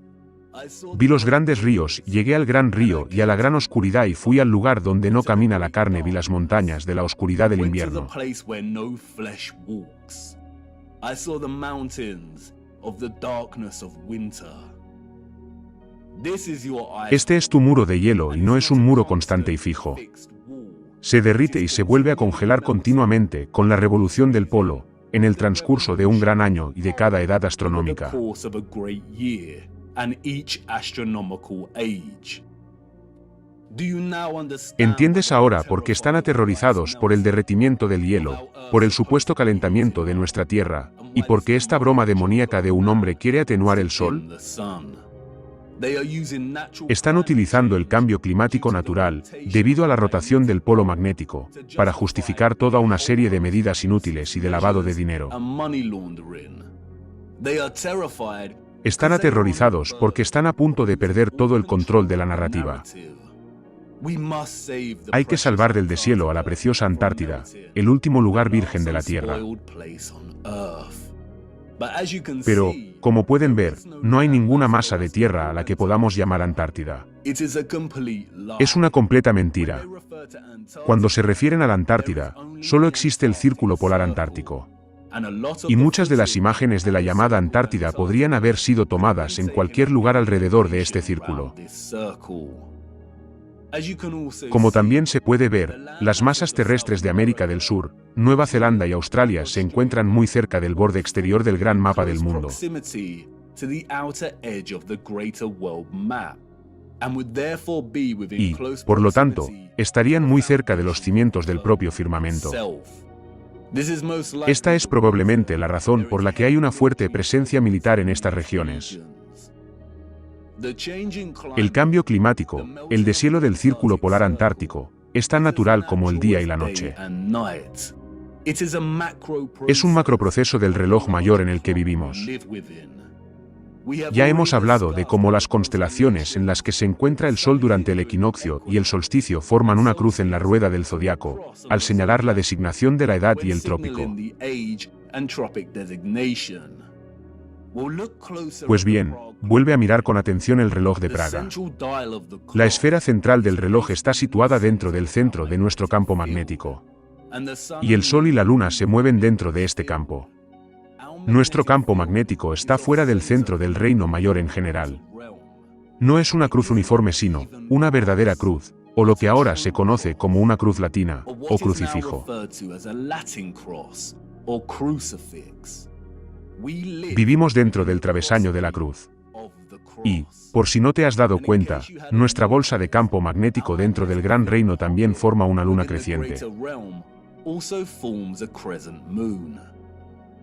Vi los grandes ríos, llegué al gran río y a la gran oscuridad y fui al lugar donde no camina la carne, vi las montañas de la oscuridad del invierno. Este es tu muro de hielo y no es un muro constante y fijo. Se derrite y se vuelve a congelar continuamente con la revolución del polo, en el transcurso de un gran año y de cada edad astronómica. ¿Entiendes ahora por qué están aterrorizados por el derretimiento del hielo, por el supuesto calentamiento de nuestra Tierra, y por qué esta broma demoníaca de un hombre quiere atenuar el Sol? Están utilizando el cambio climático natural, debido a la rotación del polo magnético, para justificar toda una serie de medidas inútiles y de lavado de dinero. Están aterrorizados porque están a punto de perder todo el control de la narrativa. Hay que salvar del deshielo a la preciosa Antártida, el último lugar virgen de la Tierra. Pero, como pueden ver, no hay ninguna masa de tierra a la que podamos llamar Antártida. Es una completa mentira. Cuando se refieren a la Antártida, solo existe el Círculo Polar Antártico. Y muchas de las imágenes de la llamada Antártida podrían haber sido tomadas en cualquier lugar alrededor de este círculo. Como también se puede ver, las masas terrestres de América del Sur, Nueva Zelanda y Australia se encuentran muy cerca del borde exterior del gran mapa del mundo. Y, por lo tanto, estarían muy cerca de los cimientos del propio firmamento. Esta es probablemente la razón por la que hay una fuerte presencia militar en estas regiones. El cambio climático, el deshielo del Círculo Polar Antártico, es tan natural como el día y la noche. Es un macroproceso del reloj mayor en el que vivimos. Ya hemos hablado de cómo las constelaciones en las que se encuentra el Sol durante el equinoccio y el solsticio forman una cruz en la rueda del zodiaco, al señalar la designación de la edad y el trópico. Pues bien, vuelve a mirar con atención el reloj de Praga. La esfera central del reloj está situada dentro del centro de nuestro campo magnético. Y el Sol y la Luna se mueven dentro de este campo. Nuestro campo magnético está fuera del centro del reino mayor en general. No es una cruz uniforme sino una verdadera cruz, o lo que ahora se conoce como una cruz latina, o crucifijo. Vivimos dentro del travesaño de la cruz. Y, por si no te has dado cuenta, nuestra bolsa de campo magnético dentro del gran reino también forma una luna creciente.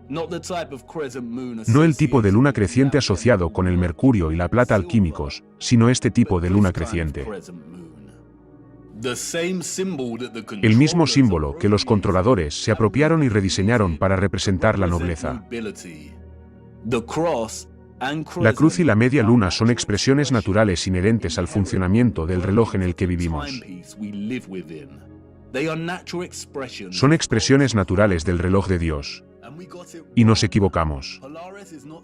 No el tipo de luna creciente asociado con el mercurio y la plata alquímicos, sino este tipo de luna creciente. El mismo símbolo que los controladores se apropiaron y rediseñaron para representar la nobleza. La cruz y la media luna son expresiones naturales inherentes al funcionamiento del reloj en el que vivimos. Son expresiones naturales del reloj de Dios. Y nos equivocamos.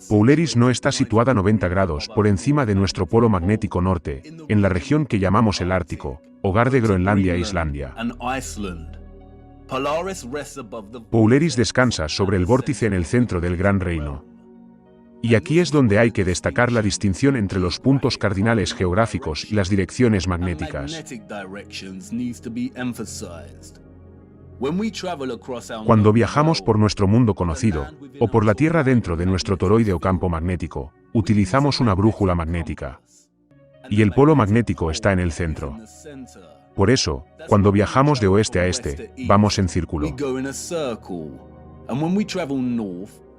Polaris no está situada 90 grados por encima de nuestro polo magnético norte, en la región que llamamos el Ártico, hogar de Groenlandia e Islandia. Polaris descansa sobre el vórtice en el centro del gran reino. Y aquí es donde hay que destacar la distinción entre los puntos cardinales geográficos y las direcciones magnéticas. Cuando viajamos por nuestro mundo conocido, o por la Tierra dentro de nuestro toroide o campo magnético, utilizamos una brújula magnética. Y el polo magnético está en el centro. Por eso, cuando viajamos de oeste a este, vamos en círculo.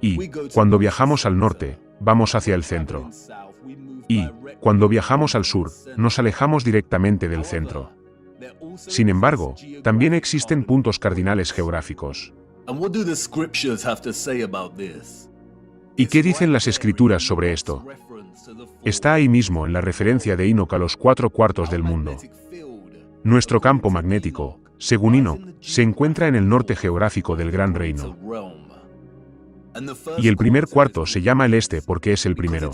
Y, cuando viajamos al norte, vamos hacia el centro. Y, cuando viajamos al sur, nos alejamos directamente del centro. Sin embargo, también existen puntos cardinales geográficos. ¿Y qué dicen las escrituras sobre esto? Está ahí mismo en la referencia de Enoch a los 4 cuartos del mundo. Nuestro campo magnético, según Enoch, se encuentra en el norte geográfico del gran reino. Y el primer cuarto se llama el este porque es el primero.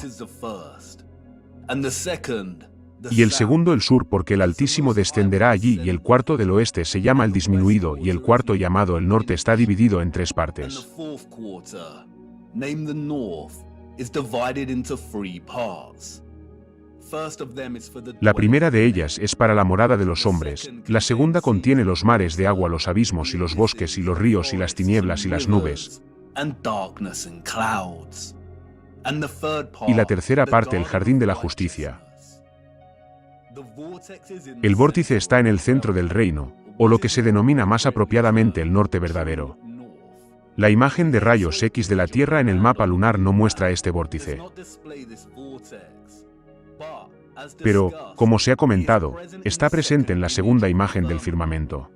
Y el segundo el sur porque el Altísimo descenderá allí y el cuarto del oeste se llama el disminuido y el cuarto llamado el norte está dividido en 3 partes. La primera de ellas es para la morada de los hombres, la segunda contiene los mares de agua, los abismos y los bosques y los ríos y las tinieblas y las nubes. Y la tercera parte el jardín de la justicia. El vórtice está en el centro del reino, o lo que se denomina más apropiadamente el norte verdadero. La imagen de rayos X de la Tierra en el mapa lunar no muestra este vórtice. Pero, como se ha comentado, está presente en la segunda imagen del firmamento.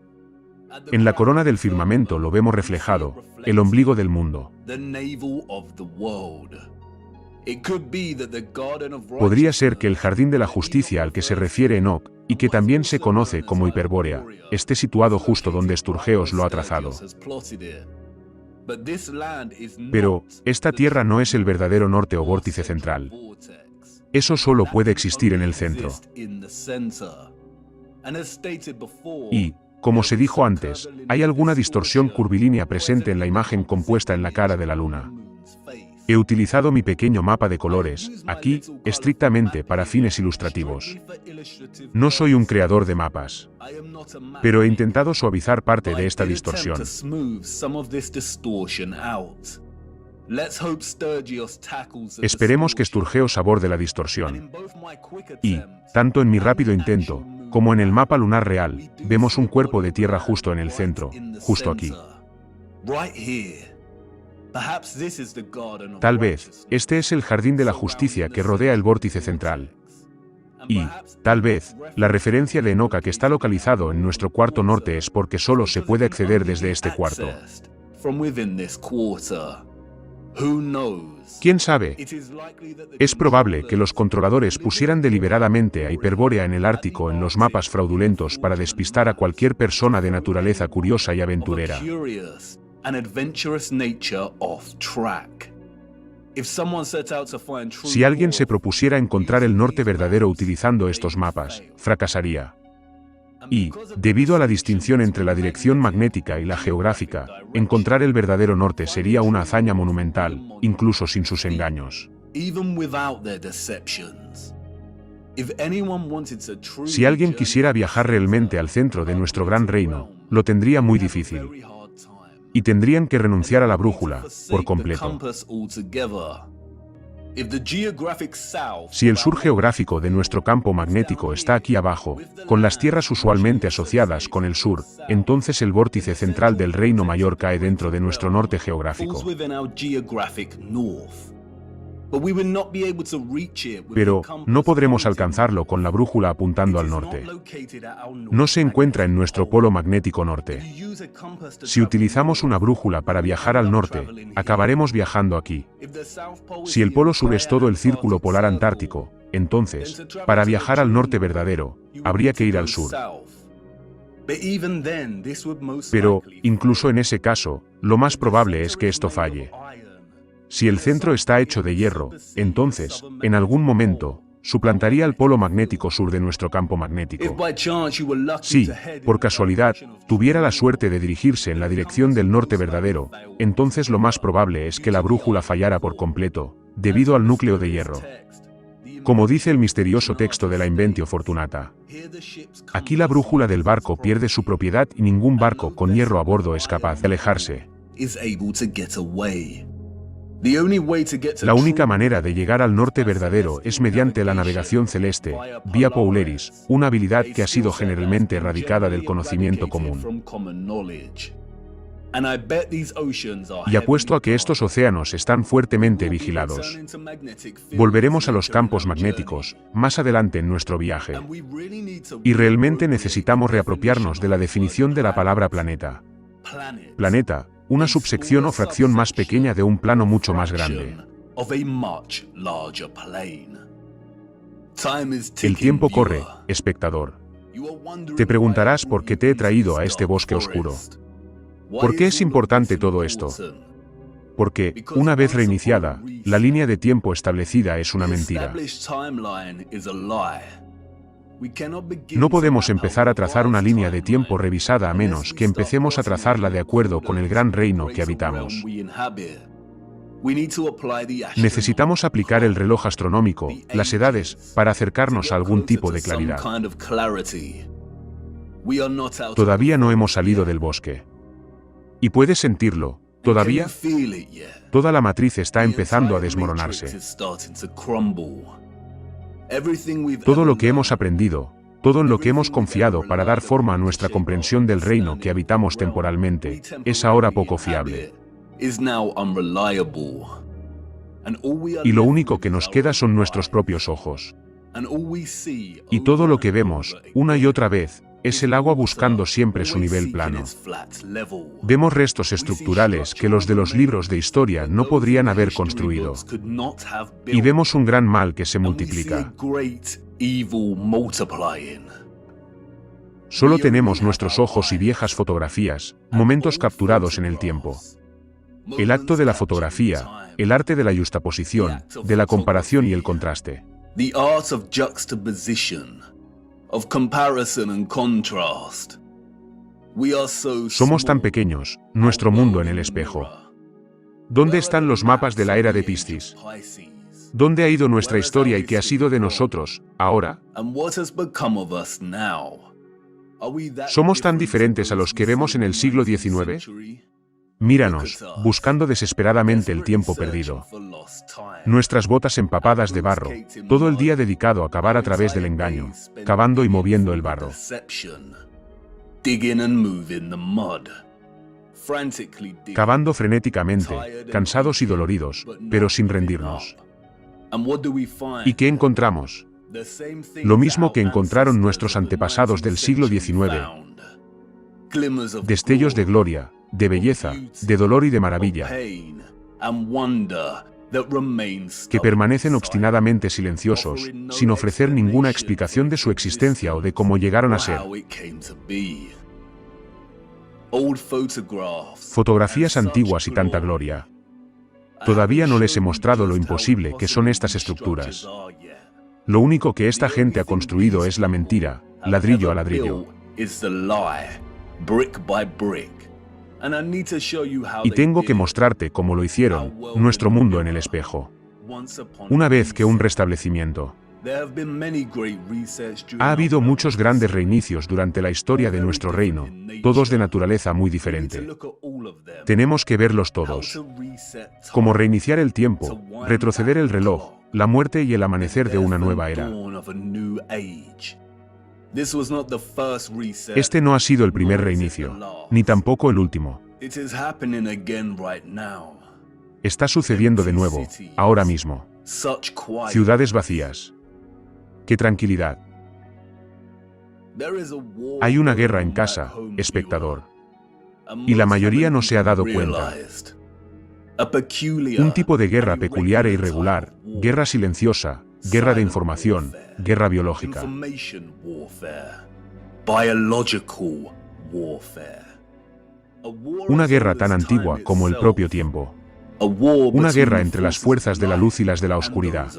En la corona del firmamento lo vemos reflejado, el ombligo del mundo. Podría ser que el jardín de la justicia al que se refiere Enoc, y que también se conoce como Hiperbórea, esté situado justo donde Sturgeos lo ha trazado. Pero, esta tierra no es el verdadero norte o vórtice central. Eso solo puede existir en el centro. Y, como se dijo antes, hay alguna distorsión curvilínea presente en la imagen compuesta en la cara de la luna. He utilizado mi pequeño mapa de colores, aquí, estrictamente para fines ilustrativos. No soy un creador de mapas, pero he intentado suavizar parte de esta distorsión. Esperemos que Sturgeos aborde la distorsión. Y, tanto en mi rápido intento, como en el mapa lunar real, vemos un cuerpo de tierra justo en el centro, justo aquí. Tal vez, este es el jardín de la justicia que rodea el vórtice central. Y, tal vez, la referencia de Enoc que está localizado en nuestro cuarto norte es porque solo se puede acceder desde este cuarto. ¿Quién sabe? Es probable que los controladores pusieran deliberadamente a Hiperbórea en el Ártico en los mapas fraudulentos para despistar a cualquier persona de naturaleza curiosa y aventurera. Si alguien se propusiera encontrar el norte verdadero utilizando estos mapas, fracasaría. Y, debido a la distinción entre la dirección magnética y la geográfica, encontrar el verdadero norte sería una hazaña monumental, incluso sin sus engaños. Si alguien quisiera viajar realmente al centro de nuestro gran reino, lo tendría muy difícil. Y tendrían que renunciar a la brújula, por completo. Si el sur geográfico de nuestro campo magnético está aquí abajo, con las tierras usualmente asociadas con el sur, entonces el vórtice central del Reino Mayor cae dentro de nuestro norte geográfico. Pero, no podremos alcanzarlo con la brújula apuntando al norte. No se encuentra en nuestro polo magnético norte. Si utilizamos una brújula para viajar al norte, acabaremos viajando aquí. Si el polo sur es todo el círculo polar antártico, entonces, para viajar al norte verdadero, habría que ir al sur. Pero, incluso en ese caso, lo más probable es que esto falle. Si el centro está hecho de hierro, entonces, en algún momento, suplantaría el polo magnético sur de nuestro campo magnético. Si, por casualidad, tuviera la suerte de dirigirse en la dirección del norte verdadero, entonces lo más probable es que la brújula fallara por completo, debido al núcleo de hierro. Como dice el misterioso texto de la Inventio Fortunata. Aquí la brújula del barco pierde su propiedad y ningún barco con hierro a bordo es capaz de alejarse. La única manera de llegar al norte verdadero es mediante la navegación celeste, vía Polaris, una habilidad que ha sido generalmente erradicada del conocimiento común. Y apuesto a que estos océanos están fuertemente vigilados. Volveremos a los campos magnéticos, más adelante en nuestro viaje. Y realmente necesitamos reapropiarnos de la definición de la palabra planeta. Planeta, una subsección o fracción más pequeña de un plano mucho más grande. El tiempo corre, espectador. Te preguntarás por qué te he traído a este bosque oscuro. ¿Por qué es importante todo esto? Porque, una vez reiniciada, la línea de tiempo establecida es una mentira. No podemos empezar a trazar una línea de tiempo revisada a menos que empecemos a trazarla de acuerdo con el gran reino que habitamos. Necesitamos aplicar el reloj astronómico, las edades, para acercarnos a algún tipo de claridad. Todavía no hemos salido del bosque. ¿Y puedes sentirlo, todavía? Toda la matriz está empezando a desmoronarse. Todo lo que hemos aprendido, todo en lo que hemos confiado para dar forma a nuestra comprensión del reino que habitamos temporalmente, es ahora poco fiable. Y lo único que nos queda son nuestros propios ojos. Y todo lo que vemos, una y otra vez, es el agua buscando siempre su nivel plano. Vemos restos estructurales que los de los libros de historia no podrían haber construido. Y vemos un gran mal que se multiplica. Solo tenemos nuestros ojos y viejas fotografías, momentos capturados en el tiempo. El acto de la fotografía, el arte de la yuxtaposición, de la comparación y el contraste. The art of juxtaposition, of comparison and contrast. Somos tan pequeños, nuestro mundo en el espejo. ¿Dónde están los mapas de la era de Piscis? ¿Dónde ha ido nuestra historia y qué ha sido de nosotros, ahora? ¿Somos tan diferentes a los que vemos en el siglo XIX? Míranos, buscando desesperadamente el tiempo perdido. Nuestras botas empapadas de barro, todo el día dedicado a cavar a través del engaño, cavando y moviendo el barro. Cavando frenéticamente, cansados y doloridos, pero sin rendirnos. ¿Y qué encontramos? Lo mismo que encontraron nuestros antepasados del siglo XIX. Destellos de gloria, de belleza, de dolor y de maravilla, que permanecen obstinadamente silenciosos, sin ofrecer ninguna explicación de su existencia o de cómo llegaron a ser. Fotografías antiguas y tanta gloria. Todavía no les he mostrado lo imposible que son estas estructuras. Lo único que esta gente ha construido es la mentira, ladrillo a ladrillo. Y tengo que mostrarte cómo lo hicieron, nuestro mundo en el espejo. Una vez que un restablecimiento. Ha habido muchos grandes reinicios durante la historia de nuestro reino, todos de naturaleza muy diferente. Tenemos que verlos todos. Como reiniciar el tiempo, retroceder el reloj, la muerte y el amanecer de una nueva era. Este no ha sido el primer reinicio, ni tampoco el último. Está sucediendo de nuevo, ahora mismo. Ciudades vacías. ¡Qué tranquilidad! Hay una guerra en casa, espectador. Y la mayoría no se ha dado cuenta. Un tipo de guerra peculiar e irregular, guerra silenciosa, guerra de información, guerra biológica. Una guerra tan antigua como el propio tiempo. Una guerra entre las fuerzas de la luz y las de la oscuridad.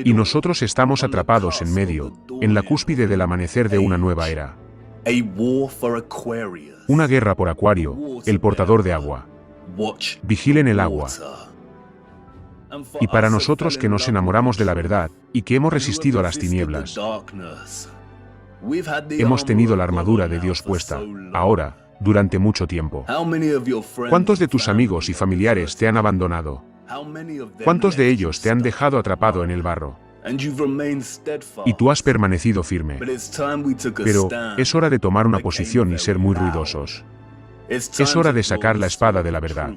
Y nosotros estamos atrapados en medio, en la cúspide del amanecer de una nueva era. Una guerra por Acuario, el portador de agua. Vigilen el agua. Y para nosotros que nos enamoramos de la verdad, y que hemos resistido a las tinieblas, hemos tenido la armadura de Dios puesta, ahora, durante mucho tiempo. ¿Cuántos de tus amigos y familiares te han abandonado? ¿Cuántos de ellos te han dejado atrapado en el barro? Y tú has permanecido firme. Pero es hora de tomar una posición y ser muy ruidosos. Es hora de sacar la espada de la verdad.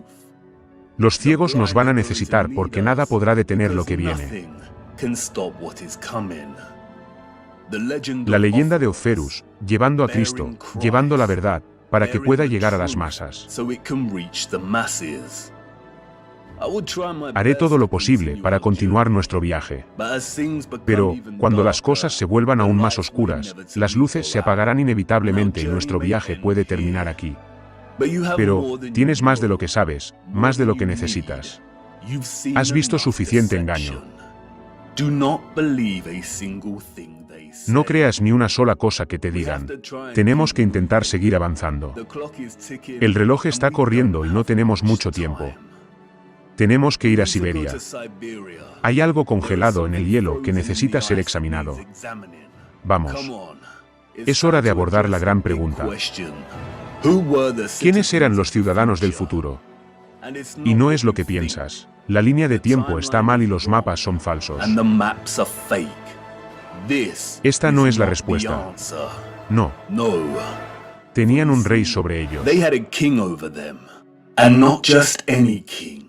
Los ciegos nos van a necesitar porque nada podrá detener lo que viene. La leyenda de Oferus, llevando a Cristo, llevando la verdad, para que pueda llegar a las masas. Haré todo lo posible para continuar nuestro viaje. Pero, cuando las cosas se vuelvan aún más oscuras, las luces se apagarán inevitablemente y nuestro viaje puede terminar aquí. Pero, tienes más de lo que sabes, más de lo que necesitas. Has visto suficiente engaño. No creas ni una sola cosa que te digan. Tenemos que intentar seguir avanzando. El reloj está corriendo y no tenemos mucho tiempo. Tenemos que ir a Siberia. Hay algo congelado en el hielo que necesita ser examinado. Vamos. Es hora de abordar la gran pregunta. ¿Quiénes eran los ciudadanos del futuro? Y no es lo que piensas. La línea de tiempo está mal y los mapas son falsos. Esta no es la respuesta. No. Tenían un rey sobre ellos. And not just any king.